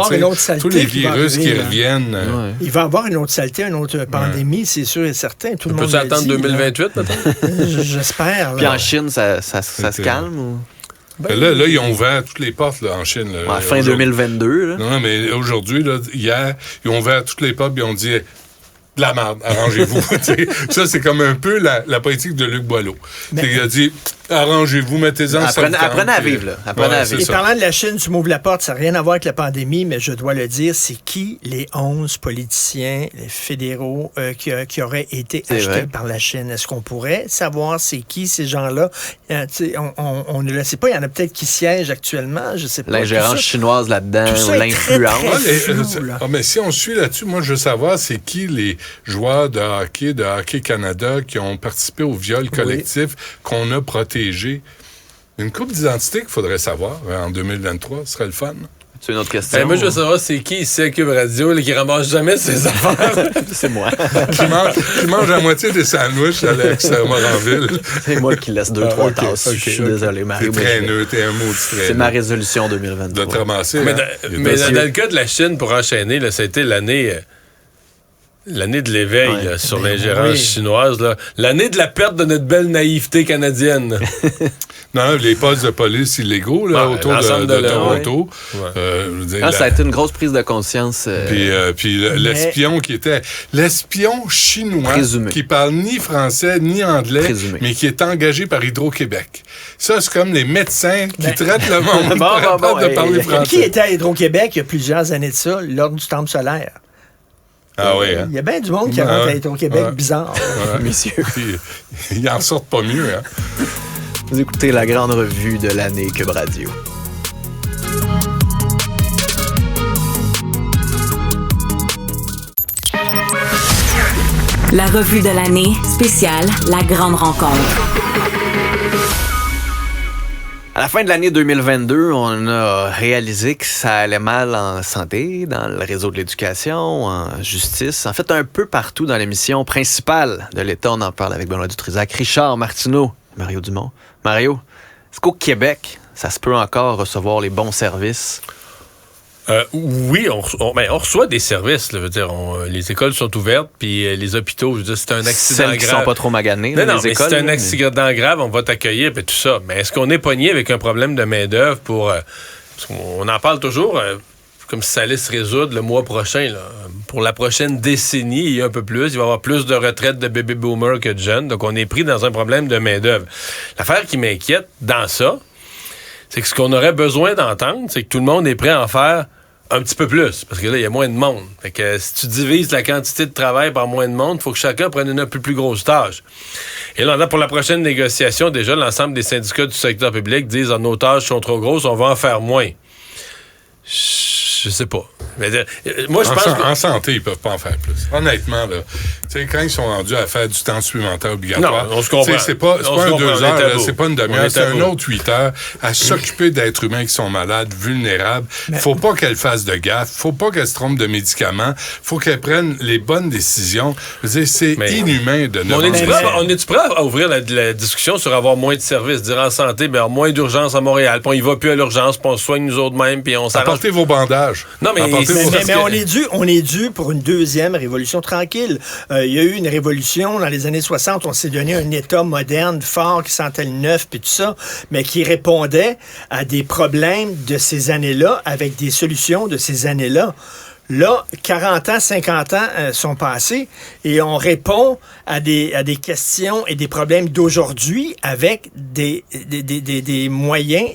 tous les virus qui reviennent. Ouais. Il va y avoir une autre saleté, une autre pandémie, c'est sûr et certain. Tout le monde peut s'attendre 2028, peut-être? J'espère. Puis en Chine, ça se calme? Ou? Là, ils ont ouvert toutes les portes là, en Chine. Là, fin 2022. Là. Non, mais aujourd'hui, là, hier, ils ont ouvert toutes les portes et ils ont dit... de la merde, arrangez-vous. Ça, c'est comme un peu la politique de Luc Boileau. Il a dit, arrangez-vous, mettez-en apprenez à vivre, là. Apprenez à vivre. Et parlant de la Chine, tu m'ouvres la porte, ça n'a rien à voir avec la pandémie, mais je dois le dire, c'est qui les 11 politiciens les fédéraux qui auraient été achetés par la Chine? Est-ce qu'on pourrait savoir c'est qui ces gens-là? On ne le sait pas, il y en a peut-être qui siègent actuellement, je sais pas. L'ingérence chinoise là-dedans, ou l'influence. Mais si on suit là-dessus, moi, je veux savoir c'est qui les joueurs de Hockey Canada qui ont participé au viol collectif qu'on a protégé. Une couple d'identité qu'il faudrait savoir en 2023, ce serait le fun. C'est une autre question. Moi, je veux savoir c'est qui ici à Cube Radio qui ramasse jamais ses affaires. C'est moi. qui mange la moitié des sandwichs à Alex Moranville. C'est moi qui laisse 2-3 tasses. Je suis désolé, Marie. T'es traîneux, t'es un maudit traîneux. C'est ma résolution 2023. De te ramasser. Mais dans le cas de la Chine, pour enchaîner, là, ça a été l'année de l'éveil là, sur l'ingérence chinoise. Là. L'année de la perte de notre belle naïveté canadienne. Non, les postes de police illégaux là, autour de Toronto. Ouais. Ça a été une grosse prise de conscience. Puis l'espion qui était... L'espion chinois qui parle ni français ni anglais, mais qui est engagé par Hydro-Québec. Ça, c'est comme les médecins qui traitent le monde de parler français. Qui était à Hydro-Québec il y a plusieurs années de ça? L'Ordre du Temple solaire. Ah oui, hein? Il y a bien du monde qui rentre à Hydro-Québec bizarre. Messieurs. Ils n'en sortent pas mieux. Hein? Vous écoutez la grande revue de l'année Cube Radio. La revue de l'année spéciale La grande rencontre. À la fin de l'année 2022, on a réalisé que ça allait mal en santé, dans le réseau de l'éducation, en justice, en fait un peu partout dans l'émission principale de l'État. On en parle avec Benoît Dutrisac, Richard Martineau, Mario Dumont. Mario, est-ce qu'au Québec, ça se peut encore recevoir les bons services? Oui, on reçoit des services. Là, je veux dire, les écoles sont ouvertes, puis les hôpitaux, je veux dire, c'est un accident grave. Celles qui sont pas trop maganées, non, les écoles. C'est un accident grave, on va t'accueillir, puis tout ça. Mais est-ce qu'on est pogné avec un problème de main-d'œuvre pour... on en parle toujours comme si ça allait se résoudre le mois prochain. Là. Pour la prochaine décennie, il y a un peu plus. Il va y avoir plus de retraites de baby boomers que de jeunes. Donc, on est pris dans un problème de main-d'œuvre. L'affaire qui m'inquiète dans ça, c'est que ce qu'on aurait besoin d'entendre, c'est que tout le monde est prêt à en faire un petit peu plus, parce que là, il y a moins de monde. Fait que si tu divises la quantité de travail par moins de monde, il faut que chacun prenne une plus grosse tâche. Et là, pour la prochaine négociation, déjà, l'ensemble des syndicats du secteur public disent « nos tâches sont trop grosses, on va en faire moins ». Je sais pas. Mais, moi, je pense en santé, ils peuvent pas en faire plus. Honnêtement, là, quand ils sont rendus à faire du temps supplémentaire obligatoire, non, on se comprend. C'est pas un 2 heures, là, c'est pas une demi-heure, c'est un autre 8 heures à s'occuper d'êtres humains qui sont malades, vulnérables. Faut pas qu'elles fassent de gaffe, faut pas qu'elles se trompent de médicaments, faut qu'elles prennent les bonnes décisions. Je veux dire, c'est inhumain de on est-tu prêt à ouvrir la discussion sur avoir moins de services, dire en santé, ben, moins d'urgence à Montréal, puis on y va plus à l'urgence, puis on se soigne nous autres mêmes, puis on s'arrange. Apportez vos bandages. Non, mais on est dû pour une deuxième révolution tranquille. Il y a eu une révolution dans les années 60, on s'est donné un État moderne, fort, qui sentait le neuf, puis tout ça, mais qui répondait à des problèmes de ces années-là, avec des solutions de ces années-là. Là, 40 ans, 50 ans sont passés et on répond à des questions et des problèmes d'aujourd'hui avec des moyens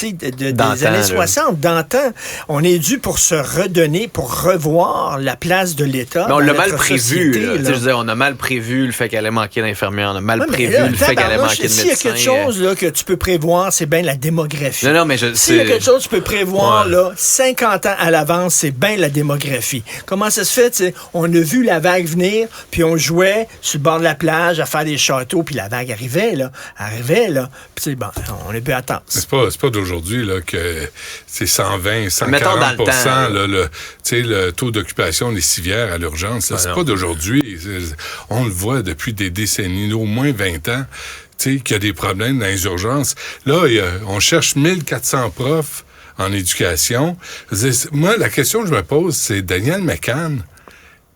des années 60, d'antan. On est dû pour se redonner, pour revoir la place de l'État. Mais on dans l'a notre mal prévu. société, Là. là. Je veux dire, on a mal prévu le fait qu'elle allait manquer d'infirmières. On a mal prévu Là, le fait qu'elle allait manquer de médecins. S'il y a quelque chose là, que tu peux prévoir, c'est bien la démographie. Non, mais s'il y a quelque chose que tu peux prévoir là, 50 ans à l'avance, c'est bien la démographie. Comment ça se fait? On a vu la vague venir, puis on jouait sur le bord de la plage à faire des châteaux, puis la vague arrivait, là. Puis bon, on est peu attendre. C'est pas d'aujourd'hui là, que c'est 120, 140 là, le taux d'occupation des civières à l'urgence. C'est pas d'aujourd'hui. On le voit depuis des décennies, au moins 20 ans, qu'il y a des problèmes dans les urgences. Là, on cherche 1400 profs en éducation. Moi, la question que je me pose, c'est Danielle McCann,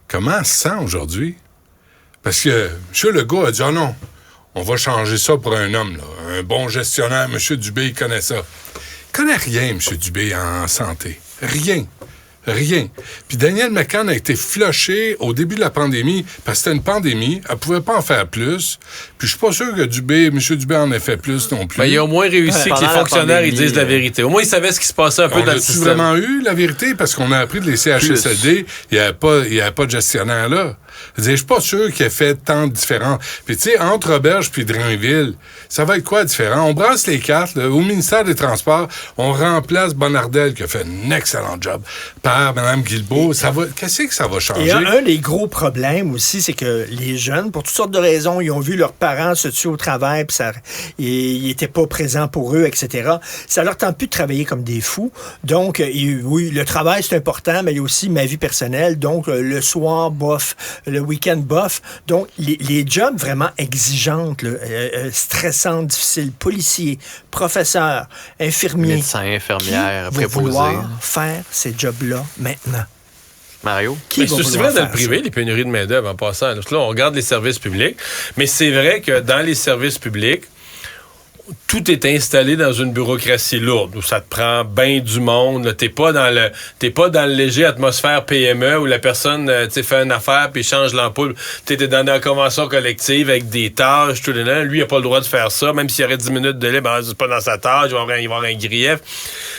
comment elle se sent aujourd'hui? Parce que M. Legault a dit, oh non, on va changer ça pour un homme, là. Un bon gestionnaire. M. Dubé, il connaît ça. Il connaît rien, M. Dubé, en santé. Rien. Puis Danielle McCann a été flushée au début de la pandémie parce que c'était une pandémie. Elle pouvait pas en faire plus. Puis je suis pas sûr que M. Dubé en ait fait plus non plus. Ben, il a au moins réussi que les fonctionnaires ils disent la vérité. Au moins, ils savaient ce qui se passait un peu dans le système. On a vraiment eu la vérité parce qu'on a appris de les CHSLD, il y avait pas de gestionnaire là. Je suis pas sûr qu'il ait fait tant de différences. Puis tu sais, entre Auberge puis Drainville, ça va être quoi différent? On brasse les cartes. Là, au ministère des Transports, on remplace Bonnardel qui a fait un excellent job par Mme Guilbeault. Qu'est-ce que ça va changer? Et un des gros problèmes aussi, c'est que les jeunes, pour toutes sortes de raisons, ils ont vu leurs parents se tuer au travail, puis ils n'étaient pas présents pour eux, etc. Ça leur tente plus de travailler comme des fous. Donc, oui, le travail, c'est important, mais il y a aussi ma vie personnelle. Donc, le soir, bof, le week-end, bof. Donc, les jobs vraiment exigeantes, stressantes, difficiles, policiers, professeurs, infirmiers. Médecins, infirmières, préposés. préposés. Faire ces jobs-là maintenant. Mario? C'est aussi vrai dans le privé, les pénuries de main-d'œuvre en passant. Là, on regarde les services publics, mais c'est vrai que dans les services publics, tout est installé dans une bureaucratie lourde où ça te prend bien du monde. T'es pas dans le léger atmosphère PME où la personne fait une affaire puis change l'ampoule. T'es dans la convention collective avec des tâches, tout le temps. Lui, il a pas le droit de faire ça. Même s'il y aurait 10 minutes de libre, c'est pas dans sa tâche, il va y avoir un grief.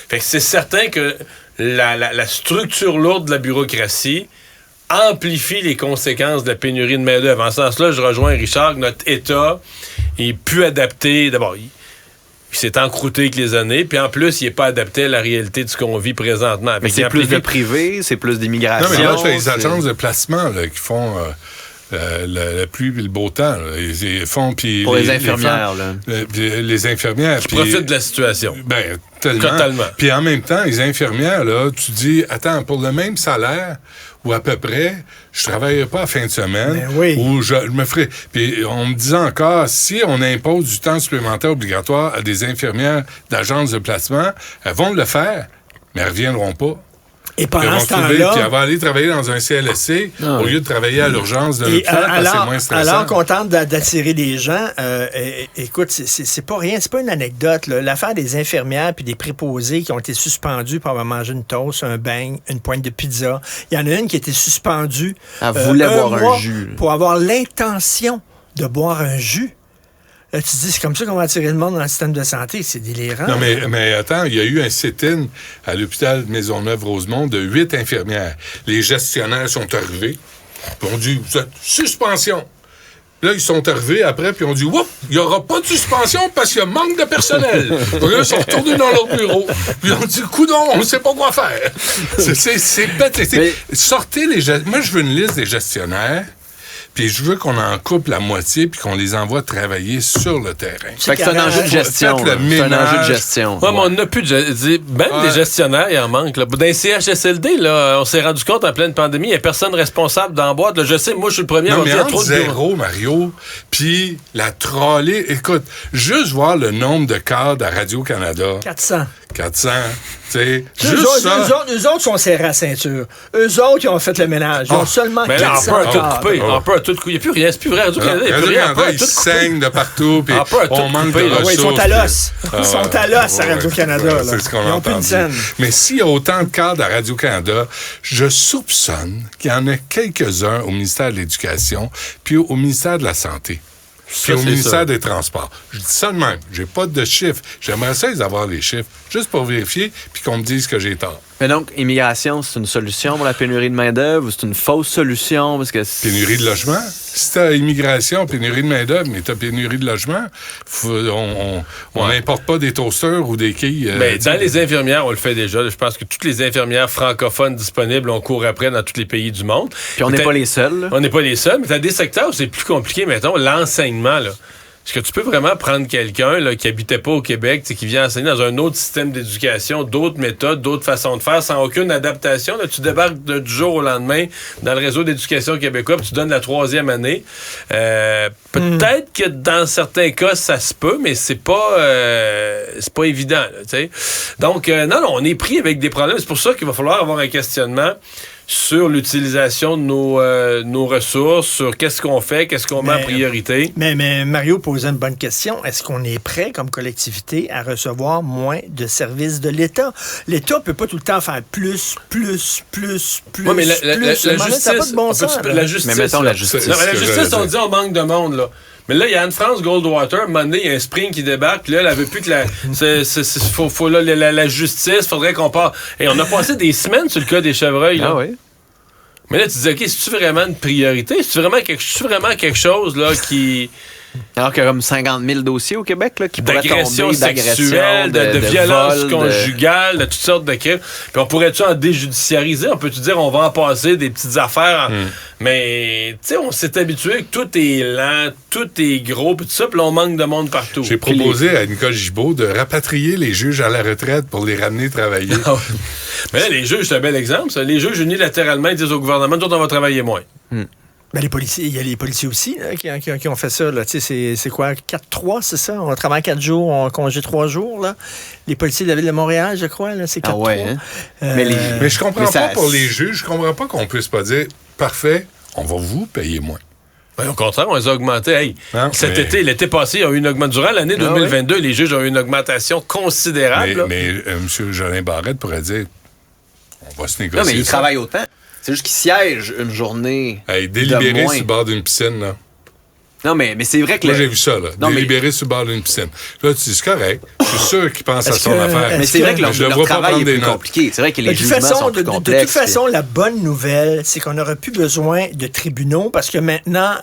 Fait que c'est certain que la structure lourde de la bureaucratie amplifie les conséquences de la pénurie de main-d'œuvre. En ce sens-là, je rejoins Richard que notre État est plus adapté. D'abord, il s'est encrouté avec les années, puis en plus, il n'est pas adapté à la réalité de ce qu'on vit présentement. Mais c'est plus de privé, c'est plus d'immigration. Non, mais là, c'est les agences de placement là, qui font la pluie et le beau temps. Là. Ils font, puis pour les infirmières. Les infirmières. Qui profitent de la situation. Ben, tellement. Totalement. Puis en même temps, les infirmières, là, tu dis, attends, pour le même salaire, ou à peu près, je travaillerai pas à fin de semaine, ou je me ferai... Puis on me disait encore, si on impose du temps supplémentaire obligatoire à des infirmières d'agences de placement, elles vont le faire, mais elles reviendront pas. Et pendant ce temps-là... Puis elle va aller travailler dans un CLSC au lieu de travailler à l'urgence de l'hôpital parce que c'est moins stressant. Alors qu'on tente d'attirer des gens, écoute, c'est pas rien, c'est pas une anecdote. Là. L'affaire des infirmières puis des préposés qui ont été suspendus pour avoir mangé une toast, un beigne, une pointe de pizza. Il y en a une qui a été suspendue elle voulait boire un jus. Pour avoir l'intention de boire un jus. Là, tu te dis, c'est comme ça qu'on va attirer le monde dans le système de santé. C'est délirant. Non, mais attends, il y a eu un sit-in à l'hôpital Maisonneuve-Rosemont de 8 infirmières. Les gestionnaires sont arrivés, puis on dit, vous êtes suspension. Là, ils sont arrivés après, puis on dit, oups, il n'y aura pas de suspension parce qu'il y a manque de personnel. Donc là, ils sont retournés dans leur bureau. Puis on dit, coudonc, on ne sait pas quoi faire. C'est bête. Sortez les gestionnaires. Moi, je veux une liste des gestionnaires. Puis je veux qu'on en coupe la moitié puis qu'on les envoie travailler sur le terrain. Fait que c'est un enjeu de gestion. C'est un enjeu de gestion. Ouais, mais on n'a plus de... Même des gestionnaires, il en manque. Là. Dans les CHSLD, là, on s'est rendu compte en pleine pandémie, il n'y a personne responsable dans la boîte. Là, je sais, moi, je suis le premier à dire... Non, mais trop de zéro, Mario, puis la trollée... Écoute, juste voir le nombre de cadres à Radio-Canada... 400. Tu sais, juste ça. Eux autres sont serrés à la ceinture. Eux autres, ils ont fait le ménage. Ils ont seulement 400 On peut à tout couper. Il n'y a plus rien. C'est plus vrai. Radio-Canada, ils saignent de partout. Puis on manque de ressources. Ils sont à l'os. Ils sont à l'os à Radio-Canada. C'est ce qu'on entend. Mais s'il y a autant de cadres à Radio-Canada, je soupçonne qu'il y en a quelques-uns au ministère de l'Éducation puis au ministère de la Santé. puis au ministère des Transports. Je dis ça de même. J'ai pas de chiffres. J'aimerais ça avoir les chiffres, juste pour vérifier, puis qu'on me dise que j'ai tort. Mais donc, immigration, c'est une solution pour la pénurie de main-d'œuvre ou c'est une fausse solution? Parce que pénurie de logement? Si t'as immigration, pénurie de main-d'œuvre, mais t'as pénurie de logement, on n'importe pas des toasters ou des quilles. Mais dans les infirmières, on le fait déjà. Je pense que toutes les infirmières francophones disponibles, on court après dans tous les pays du monde. Puis on n'est pas les seuls. Là. On n'est pas les seuls, mais t'as des secteurs où c'est plus compliqué, mettons, l'enseignement, là. Est-ce que tu peux vraiment prendre quelqu'un là, qui habitait pas au Québec, qui vient enseigner dans un autre système d'éducation, d'autres méthodes, d'autres façons de faire, sans aucune adaptation? Là, tu débarques du jour au lendemain dans le réseau d'éducation québécois, puis tu donnes la 3e année. Peut-être que dans certains cas, ça se peut, mais c'est pas évident. Là, donc, non, on est pris avec des problèmes. C'est pour ça qu'il va falloir avoir un questionnement sur l'utilisation de nos ressources, sur qu'est-ce qu'on fait, qu'est-ce qu'on met en priorité. Mais Mario posait une bonne question. Est-ce qu'on est prêt, comme collectivité, à recevoir moins de services de l'État? L'État ne peut pas tout le temps faire plus. Oui, mais la justice, ça n'a pas de bon sens. La justice, mais mettons la justice. Non, mais la justice, on dit on manque de monde, là. Mais là, il y a Anne-France Goldwater, à un moment donné, il y a un spring qui débarque, puis là, elle veut plus que la justice, faudrait qu'on parte. Et on a passé des semaines sur le cas des chevreuils, là. Ah oui. Mais là, tu dis, OK, c'est-tu vraiment une priorité? C'est-tu vraiment quelque chose, là, qui... Alors qu'il y a comme 50 000 dossiers au Québec là, qui pourraient d'agression tomber, sexuelle, de violence vol, conjugale, de toutes sortes de crimes. Puis on pourrait-tu en déjudiciariser? On peut-tu dire on va en passer des petites affaires? Mais, tu sais, on s'est habitué que tout est lent, tout est gros, puis tout ça, puis là, on manque de monde partout. J'ai proposé à Nicole Gibault de rapatrier les juges à la retraite pour les ramener travailler. Mais là, les juges, c'est un bel exemple, ça. Les juges, unilatéralement, ils disent au gouvernement, nous autres, on va travailler moins. Ben, les policiers, il y a les policiers aussi là, qui ont fait ça. Là. C'est quoi? 4-3, c'est ça? On travaille 4 jours, on congé 3 jours. Là. Les policiers de la Ville de Montréal, je crois, là, c'est 4-3. Ah ouais, hein? Mais je comprends pas pour les juges, je comprends pas qu'on puisse pas dire « Parfait, on va vous payer moins ». Ben, au contraire, on les a augmentés. Hey, l'été passé, il y a eu une augmentation. Durant l'année 2022, les juges ont eu une augmentation considérable. Mais M. Jolin Barrette pourrait dire « On va se négocier. » Non, mais ils travaillent autant. C'est juste qu'ils siègent une journée. Délibéré sur le bord d'une piscine, là. Non, mais c'est vrai que... Moi, j'ai vu ça, là. Délibéré sur le bord d'une piscine. Là, tu dis, c'est correct. Je suis sûr qu'il pense à son affaire. Mais c'est vrai que leur travail est plus compliqué. C'est vrai que les jugements sont plus complexes. De toute façon, la bonne nouvelle, c'est qu'on n'aura plus besoin de tribunaux parce que maintenant,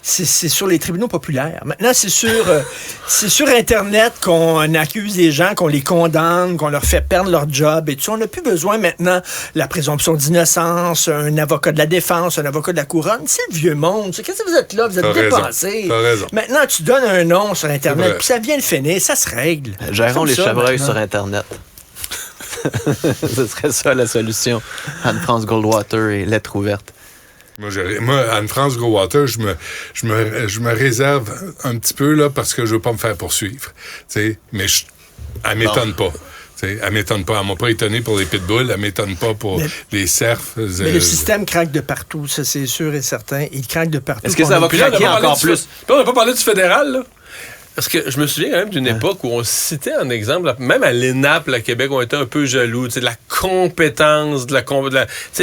c'est sur les tribunaux populaires. Maintenant, c'est sur Internet qu'on accuse les gens, qu'on les condamne, qu'on leur fait perdre leur job et tout ça. On n'a plus besoin maintenant de la présomption d'innocence, un avocat de la défense, un avocat de la couronne. C'est le vieux monde. Qu'est-ce que vous êtes là? Vous êtes dépensés. Maintenant, tu donnes un nom sur Internet, puis ça vient de finir, ça se règle. Gérons les chevreuils sur Internet. Ce serait ça la solution. Anne-France Goldwater et lettres ouvertes. Moi, Anne-France Goldwater, je me réserve un petit peu là parce que je veux pas me faire poursuivre. Mais elle m'étonne pas. Elle m'étonne pas. Elle m'a pas étonné pour les pitbulls. Elle m'étonne pas pour les cerfs. Mais le système craque de partout, ça c'est sûr et certain. Il craque de partout. Est-ce que ça va craquer encore plus? On n'a pas parlé du fédéral, là. Parce que je me souviens quand même d'une époque où on citait un exemple, même à l'ENAP, à Québec, on était un peu jaloux, de la compétence, de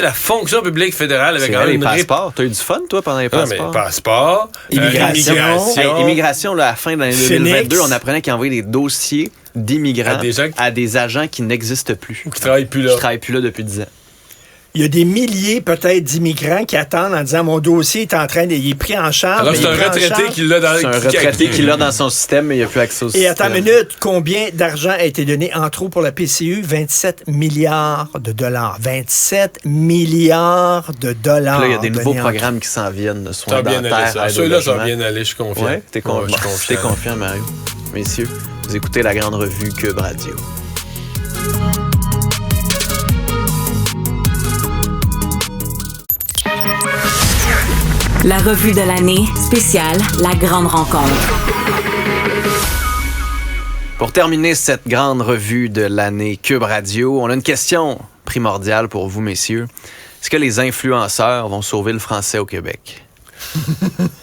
la fonction publique fédérale avec les passeports. T'as eu du fun, toi, pendant les passeports? Non, mais passeports, immigration, là, à la fin de l'année 2022, on apprenait qu'ils envoyaient des dossiers d'immigrants à des agents qui n'existent plus. Ou qui travaillent plus là. Qui travaillent plus là depuis 10 ans. Il y a des milliers, peut-être, d'immigrants qui attendent en disant « Mon dossier est il est pris en charge. » Alors, c'est un retraité qui l'a dans... C'est un retraité qui l'a dans son système, mais il n'y a plus accès au système. Et attends une minute, combien d'argent a été donné en trop pour la PCU? 27 milliards de dollars. 27 milliards de dollars. Là, il y a des nouveaux programmes qui s'en viennent, de soins dentaires. Ceux-là, ça va bien aller, je suis confiant. Ouais, t'es confiant, Mario. Messieurs, vous écoutez la grande revue Cube Radio. La revue de l'année spéciale La Grande Rencontre. Pour terminer cette grande revue de l'année Cube Radio, on a une question primordiale pour vous, messieurs. Est-ce que les influenceurs vont sauver le français au Québec?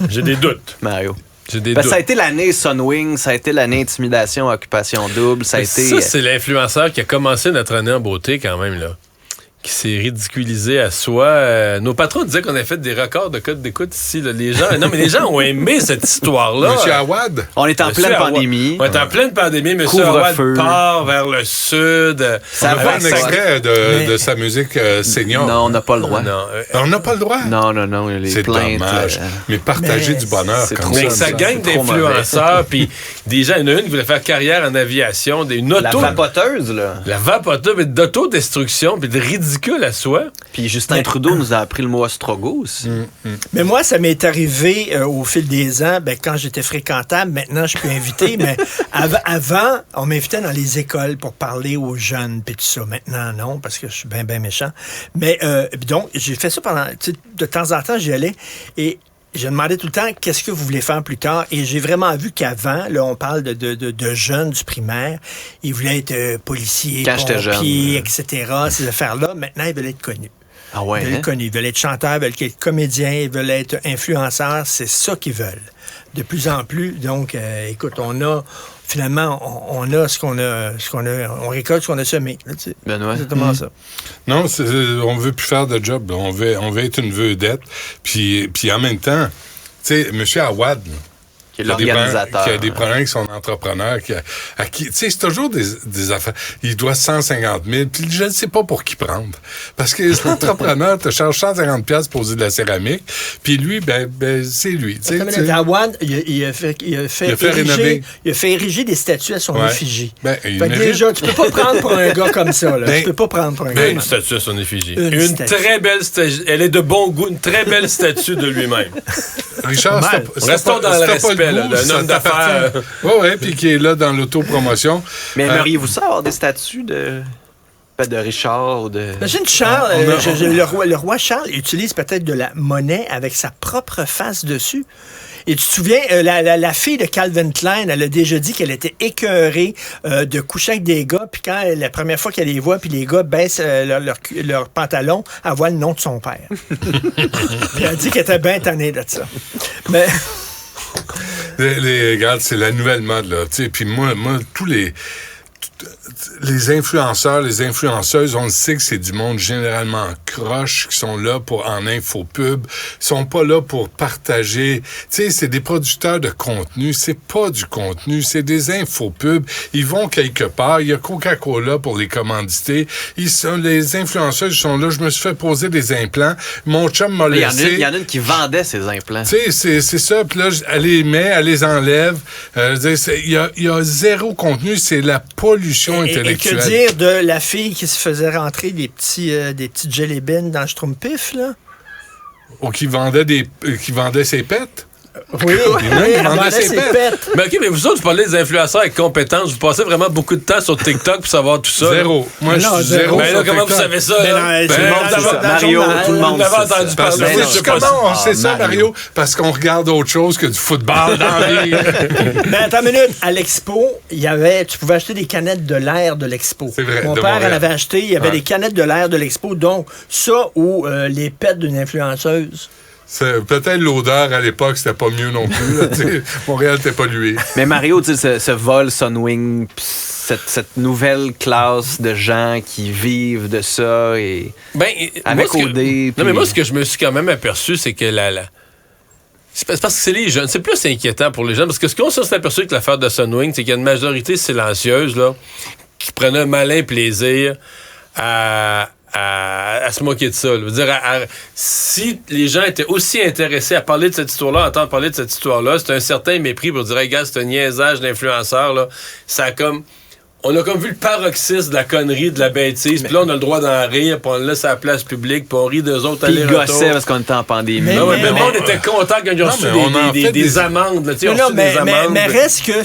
J'ai des doutes. Mario. J'ai des doutes. Ça a été l'année Sunwing, ça a été l'année Intimidation, Occupation Double, ça a été... Ça, c'est l'influenceur qui a commencé notre année en beauté quand même, là. qui s'est ridiculisé à soi. Nos patrons disaient qu'on avait fait des records de code d'écoute ici. Là. Les gens ont aimé cette histoire-là. Monsieur Awad. On est en pleine pandémie. On est en pleine pandémie. Monsieur Awad part vers le sud. Ça va un extrait de sa musique senior. Non, on n'a pas le droit. On n'a pas le droit? Non. C'est dommage. Mais partager du bonheur comme ça. Mais ça gagne d'influenceurs. Puis des gens, il y en a une qui voulait faire carrière en aviation. La vapoteuse, là. La vapoteuse, mais d'autodestruction, puis de ridicule à soi. Puis Justin Trudeau nous a appris le mot ostrogo aussi. Mais moi, ça m'est arrivé au fil des ans, quand j'étais fréquentable, maintenant je peux inviter, mais avant, on m'invitait dans les écoles pour parler aux jeunes, puis tout ça. Maintenant, non, parce que je suis bien méchant. Mais donc, j'ai fait ça pendant, de temps en temps, j'y allais, et je demandais tout le temps, qu'est-ce que vous voulez faire plus tard? Et j'ai vraiment vu qu'avant, là, on parle de jeunes du primaire, ils voulaient être policiers, pompiers, etc., ces affaires-là. Maintenant, ils veulent être connus. Ah ouais, ils veulent être connus, ils veulent être chanteurs, ils veulent être comédiens, ils veulent être influenceurs. C'est ça qu'ils veulent. De plus en plus. Donc, écoute, on a ce qu'on a, on récolte ce qu'on a semé. Là, Benoît. C'est exactement ça. Non, on veut plus faire de job. On veut être une vedette. Puis en même temps, tu sais, M. Awad, qui est l'organisateur. Qui a des problèmes avec son entrepreneur. Tu sais, c'est toujours des affaires. Il doit 150 000. Puis je ne sais pas pour qui prendre. Parce que l'entrepreneur te charge 150 $ pour poser de la céramique. Puis lui, ben c'est lui. Awad, il a fait ériger des statues à son effigie. Fait que déjà, tu peux pas prendre pour un gars comme ça. Là. Tu peux pas prendre pour un gars. Une statue à son effigie. Une très belle statue. Elle est de bon goût. Une très belle statue de lui-même. Richard, restons dans le respect. Un homme d'affaires. Oui, puis qui est là dans l'autopromotion. Mais aimeriez-vous ça avoir des statuts de Richard ou de... Imagine Charles, le roi Charles utilise peut-être de la monnaie avec sa propre face dessus. Et tu te souviens, la fille de Calvin Klein, elle a déjà dit qu'elle était écœurée de coucher avec des gars, puis quand la première fois qu'elle les voit, puis les gars baissent leur pantalon, elle voit le nom de son père. Puis elle dit qu'elle était bien tannée de ça. Mais... Regarde, c'est la nouvelle mode, là. Puis moi, tous les influenceurs, les influenceuses, on le sait que c'est du monde généralement croche qui sont là en infopub. Ils sont pas là pour partager. Tu sais, c'est des producteurs de contenu. C'est pas du contenu, c'est des infopubs. Ils vont quelque part. Il y a Coca-Cola pour les commanditer. Les influenceuses sont là. Je me suis fait poser des implants. Mon chum m'a laissé. Il y en a une qui vendait ses implants. Tu sais, c'est ça. Puis là, elle les met, elle les enlève. Il y a zéro contenu. C'est la pollution intellectuelle. Et que dire de la fille qui se faisait rentrer des petits jelly beans dans le Schtroumpf, là? Ou qui vendait ses pets? Oui, il vendait ses pets. Mais OK, mais vous autres, vous parlez des influenceurs avec compétences. Vous passez vraiment beaucoup de temps sur TikTok pour savoir tout ça. Zéro. Moi, je suis zéro. Mais là, comment vous savez ça? Mario, tout le monde. Vous avez entendu parler. Comment on sait ça, Mario? Parce qu'on regarde autre chose que du football dans la vie. Mais attends une minute. À l'Expo, tu pouvais acheter des canettes de l'air de l'Expo. C'est vrai. Mon père en avait acheté. Il y avait des canettes de l'air de l'Expo. Donc, ça ou les pets d'une influenceuse. Peut-être l'odeur à l'époque, c'était pas mieux non plus. Montréal était pollué. Mais Mario, tu sais, ce vol Sunwing, cette nouvelle classe de gens qui vivent de ça et avec OD. Non, mais moi, ce que je me suis quand même aperçu, c'est que c'est parce que c'est les jeunes. C'est plus inquiétant pour les jeunes. Parce que ce qu'on s'est aperçu avec l'affaire de Sunwing, c'est qu'il y a une majorité silencieuse là, qui prenait un malin plaisir à se moquer de ça. Je veux dire, si les gens étaient aussi intéressés à parler de cette histoire-là, à entendre parler de cette histoire-là, c'est un certain mépris pour dire, hey, gars, c'est un niaisage d'influenceurs, là. Ça a comme... On a comme vu le paroxysme de la connerie, de la bêtise, puis là, on a le droit d'en rire, puis on le laisse à la place publique, puis on rit d'eux autres aller retour. Puis ils gossaient parce qu'on était en pandémie. Mais le monde était content quand ils ont reçu des amendes. Mais reste que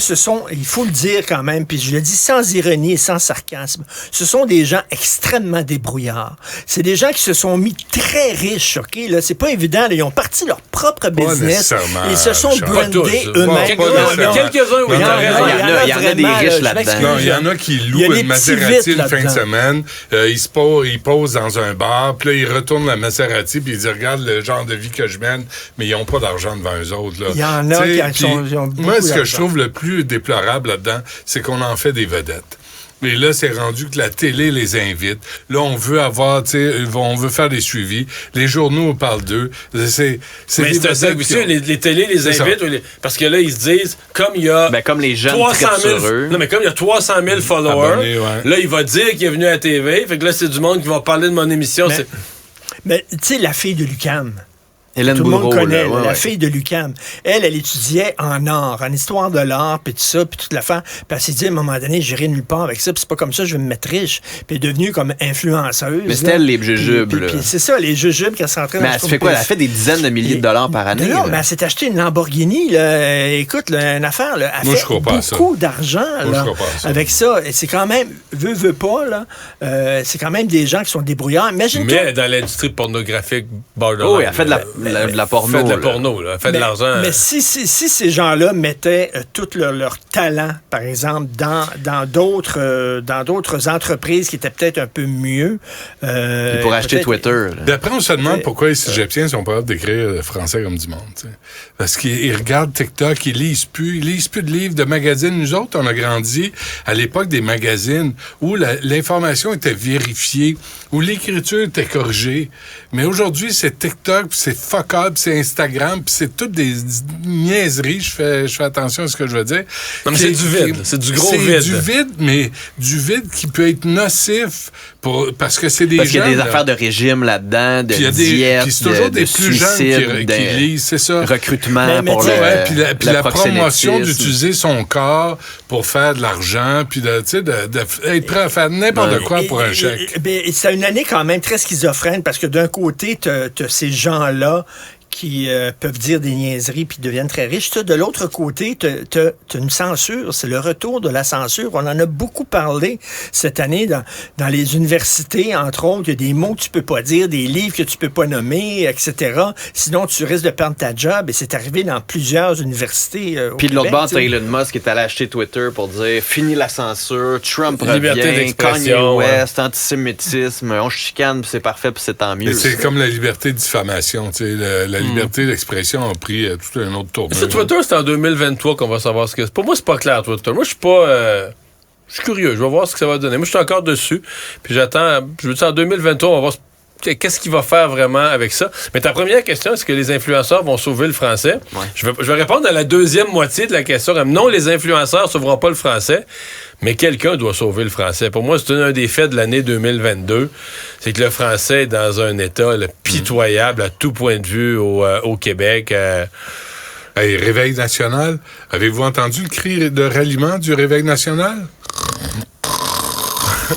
il faut le dire quand même, puis je le dis sans ironie et sans sarcasme, ce sont des gens extrêmement débrouillards. C'est des gens qui se sont mis très riches, OK? Là, c'est pas évident. Là, ils ont parti leur propre business. Ils se sont brandés eux-mêmes. Quelques-uns, oui. Il y en a des riches là-dedans. Il y en a qui louent une Maserati une fin de semaine, ils posent dans un bar, puis là, ils retournent la Maserati, puis ils disent, regarde le genre de vie que je mène, mais ils n'ont pas d'argent devant eux autres. Là. Il y en a qui ont beaucoup moi, ce que je trouve le plus déplorable là-dedans, c'est qu'on en fait des vedettes. Mais là, c'est rendu que la télé les invite. Là, on veut avoir, tu sais, on veut faire des suivis. Les journaux parlent d'eux. Mais c'est ça, les télés les invitent. Parce que là, ils se disent, comme il y a... comme les jeunes 300 000, sur eux. Non, mais comme il y a 300 000 followers, abonnés, là, il va dire qu'il est venu à la TV. Fait que là, c'est du monde qui va parler de mon émission. Mais tu sais, la fille de l'UQAM... Hélène Tout le monde connaît, là, la fille de l'UQAM. Elle étudiait en art, en histoire de l'art, puis tout ça, puis toute l'affaire. Puis elle s'est dit, à un moment donné, j'irai nulle part avec ça, puis c'est pas comme ça, je vais me mettre riche. Puis elle est devenue comme influenceuse. Mais c'était elle, les jujubes. Puis c'est ça, les jujubes qu'elle s'entraîne. Mais elle se fait quoi? Elle a fait des dizaines de milliers de dollars par année. Non, mais elle s'est acheté une Lamborghini, là. Écoute, là, une affaire, là. Elle fait beaucoup d'argent, là, avec ça. Et c'est quand même, veut pas, là, c'est quand même des gens qui sont débrouillards. Imagine-toi. Mais dans l'industrie pornographique, borderline. Oui, elle fait de la porno. De la porno, là. Fait de l'argent. Mais si ces gens-là mettaient tout leur talent, par exemple, dans d'autres entreprises qui étaient peut-être un peu mieux... ils pourraient acheter Twitter. D'après, on se demande pourquoi les Cégepiens sont pas capables d'écrire français comme du monde. T'sais. Parce qu'ils regardent TikTok, ils lisent plus de livres, de magazines. Nous autres, on a grandi à l'époque des magazines où l'information était vérifiée, où l'écriture était corrigée. Mais aujourd'hui, c'est TikTok, puis c'est fuck up, c'est Instagram, puis c'est toutes des niaiseries. Je fais attention à ce que je veux dire. Non, mais c'est du vide. C'est du gros vide. C'est du vide, mais du vide qui peut être nocif parce que c'est des gens... Parce qu'il y a des affaires de régime là-dedans, de diète, puis c'est toujours des plus jeunes qui lisent, c'est ça. Recrutement pour puis la promotion d'utiliser son corps pour faire de l'argent, puis être prêt à faire n'importe quoi pour un chèque. C'est une année quand même très schizophrène parce que d'un côté, t'as ces gens-là qui peuvent dire des niaiseries puis deviennent très riches. De l'autre côté, t'as une censure. C'est le retour de la censure. On en a beaucoup parlé cette année dans les universités, entre autres. Il y a des mots que tu peux pas dire, des livres que tu peux pas nommer, etc. Sinon, tu risques de perdre ta job. Et c'est arrivé dans plusieurs universités puis de l'autre bord, t'as Elon Musk qui est allé acheter Twitter pour dire « Fini la censure, Trump revient, Kanye West, antisémitisme, on chicane, puis c'est parfait, puis c'est tant mieux. » C'est comme la liberté de diffamation, tu sais, la liberté d'expression a pris tout un autre tournure. Sur Twitter, c'est en 2023 qu'on va savoir ce que c'est. Pour moi, c'est pas clair, Twitter. Moi, je suis pas... je suis curieux. Je vais voir ce que ça va donner. Moi, je suis encore dessus. Puis j'attends... Je veux dire, en 2023, on va voir qu'est-ce qu'il va faire vraiment avec ça. Mais ta première question, est-ce que les influenceurs vont sauver le français? Ouais. Je vais répondre à la deuxième moitié de la question. Non, les influenceurs ne sauveront pas le français, mais quelqu'un doit sauver le français. Pour moi, c'est un des faits de l'année 2022. C'est que le français est dans un état pitoyable à tout point de vue au Québec. Hey, Réveil national. Avez-vous entendu le cri de ralliement du Réveil national?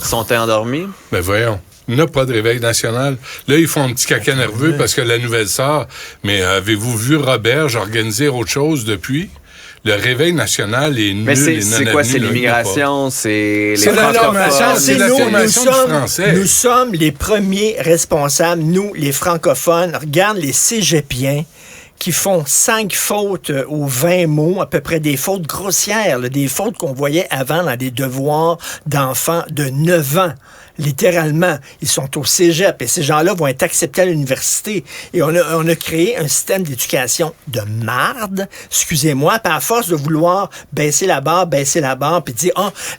Sont-ils endormis? Ben voyons. Il n'y a pas de réveil national. Là, ils font un petit caca nerveux parce que la nouvelle sort. Mais avez-vous vu Roberge organiser autre chose depuis? Le réveil national est nul. Mais c'est quoi? C'est l'immigration? C'est les francophones? C'est l'affirmation du français. Nous sommes les premiers responsables, nous, les francophones. Regarde les cégepiens qui font 5 fautes aux 20 mots, à peu près des fautes grossières, là, des fautes qu'on voyait avant dans des devoirs d'enfants de 9 ans. Littéralement, ils sont au cégep et ces gens-là vont être acceptés à l'université. Et on a créé un système d'éducation de marde, excusez-moi, puis à force de vouloir baisser la barre, puis dire,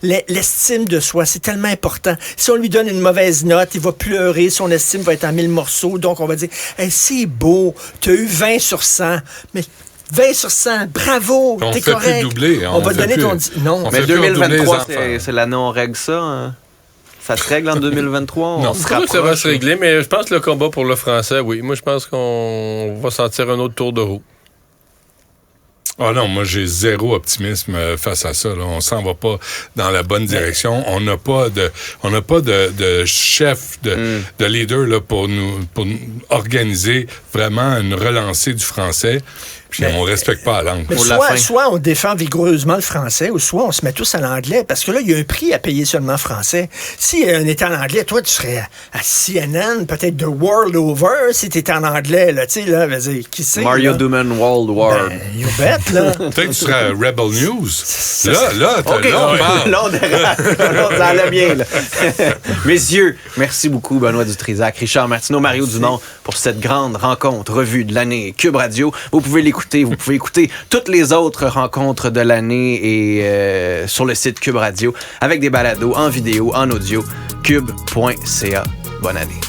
l'estime de soi, c'est tellement important. Si on lui donne une mauvaise note, il va pleurer, son estime va être en 1000 morceaux, donc on va dire, hey, c'est beau, tu as eu 20 sur 100, mais 20 sur 100, bravo, t'es correct. Fait plus doubler, on va donner ton... Non, mais 2023, c'est l'année où on règle ça, hein? Ça se règle en 2023? Non, je crois que ça va se régler, mais je pense que le combat pour le français, oui. Moi, je pense qu'on va sentir un autre tour de roue. Ah non, moi, j'ai zéro optimisme face à ça. Là. On s'en va pas dans la bonne direction. On n'a pas de chef, de leader là, pour nous organiser vraiment une relancée du français. Puis on respecte pas la langue. Soit on défend vigoureusement le français, ou soit on se met tous à l'anglais, parce que là, il y a un prix à payer seulement français. Si on était en anglais, toi, tu serais à CNN, peut-être The World Over, si tu étais en anglais, là, tu sais, là, vas-y, qui sait? Mario Duman World War. You bet, là. Peut-être que tu serais à Rebel News. Là, on ça allait bien, là. Messieurs, merci beaucoup, Benoît Dutrisac, Richard Martineau, Mario Dumont, pour cette grande rencontre, revue de l'année Cube Radio. Vous pouvez l'écouter écouter. Vous pouvez écouter toutes les autres rencontres de l'année et sur le site Cube Radio avec des balados en vidéo, en audio, cube.ca. Bonne année.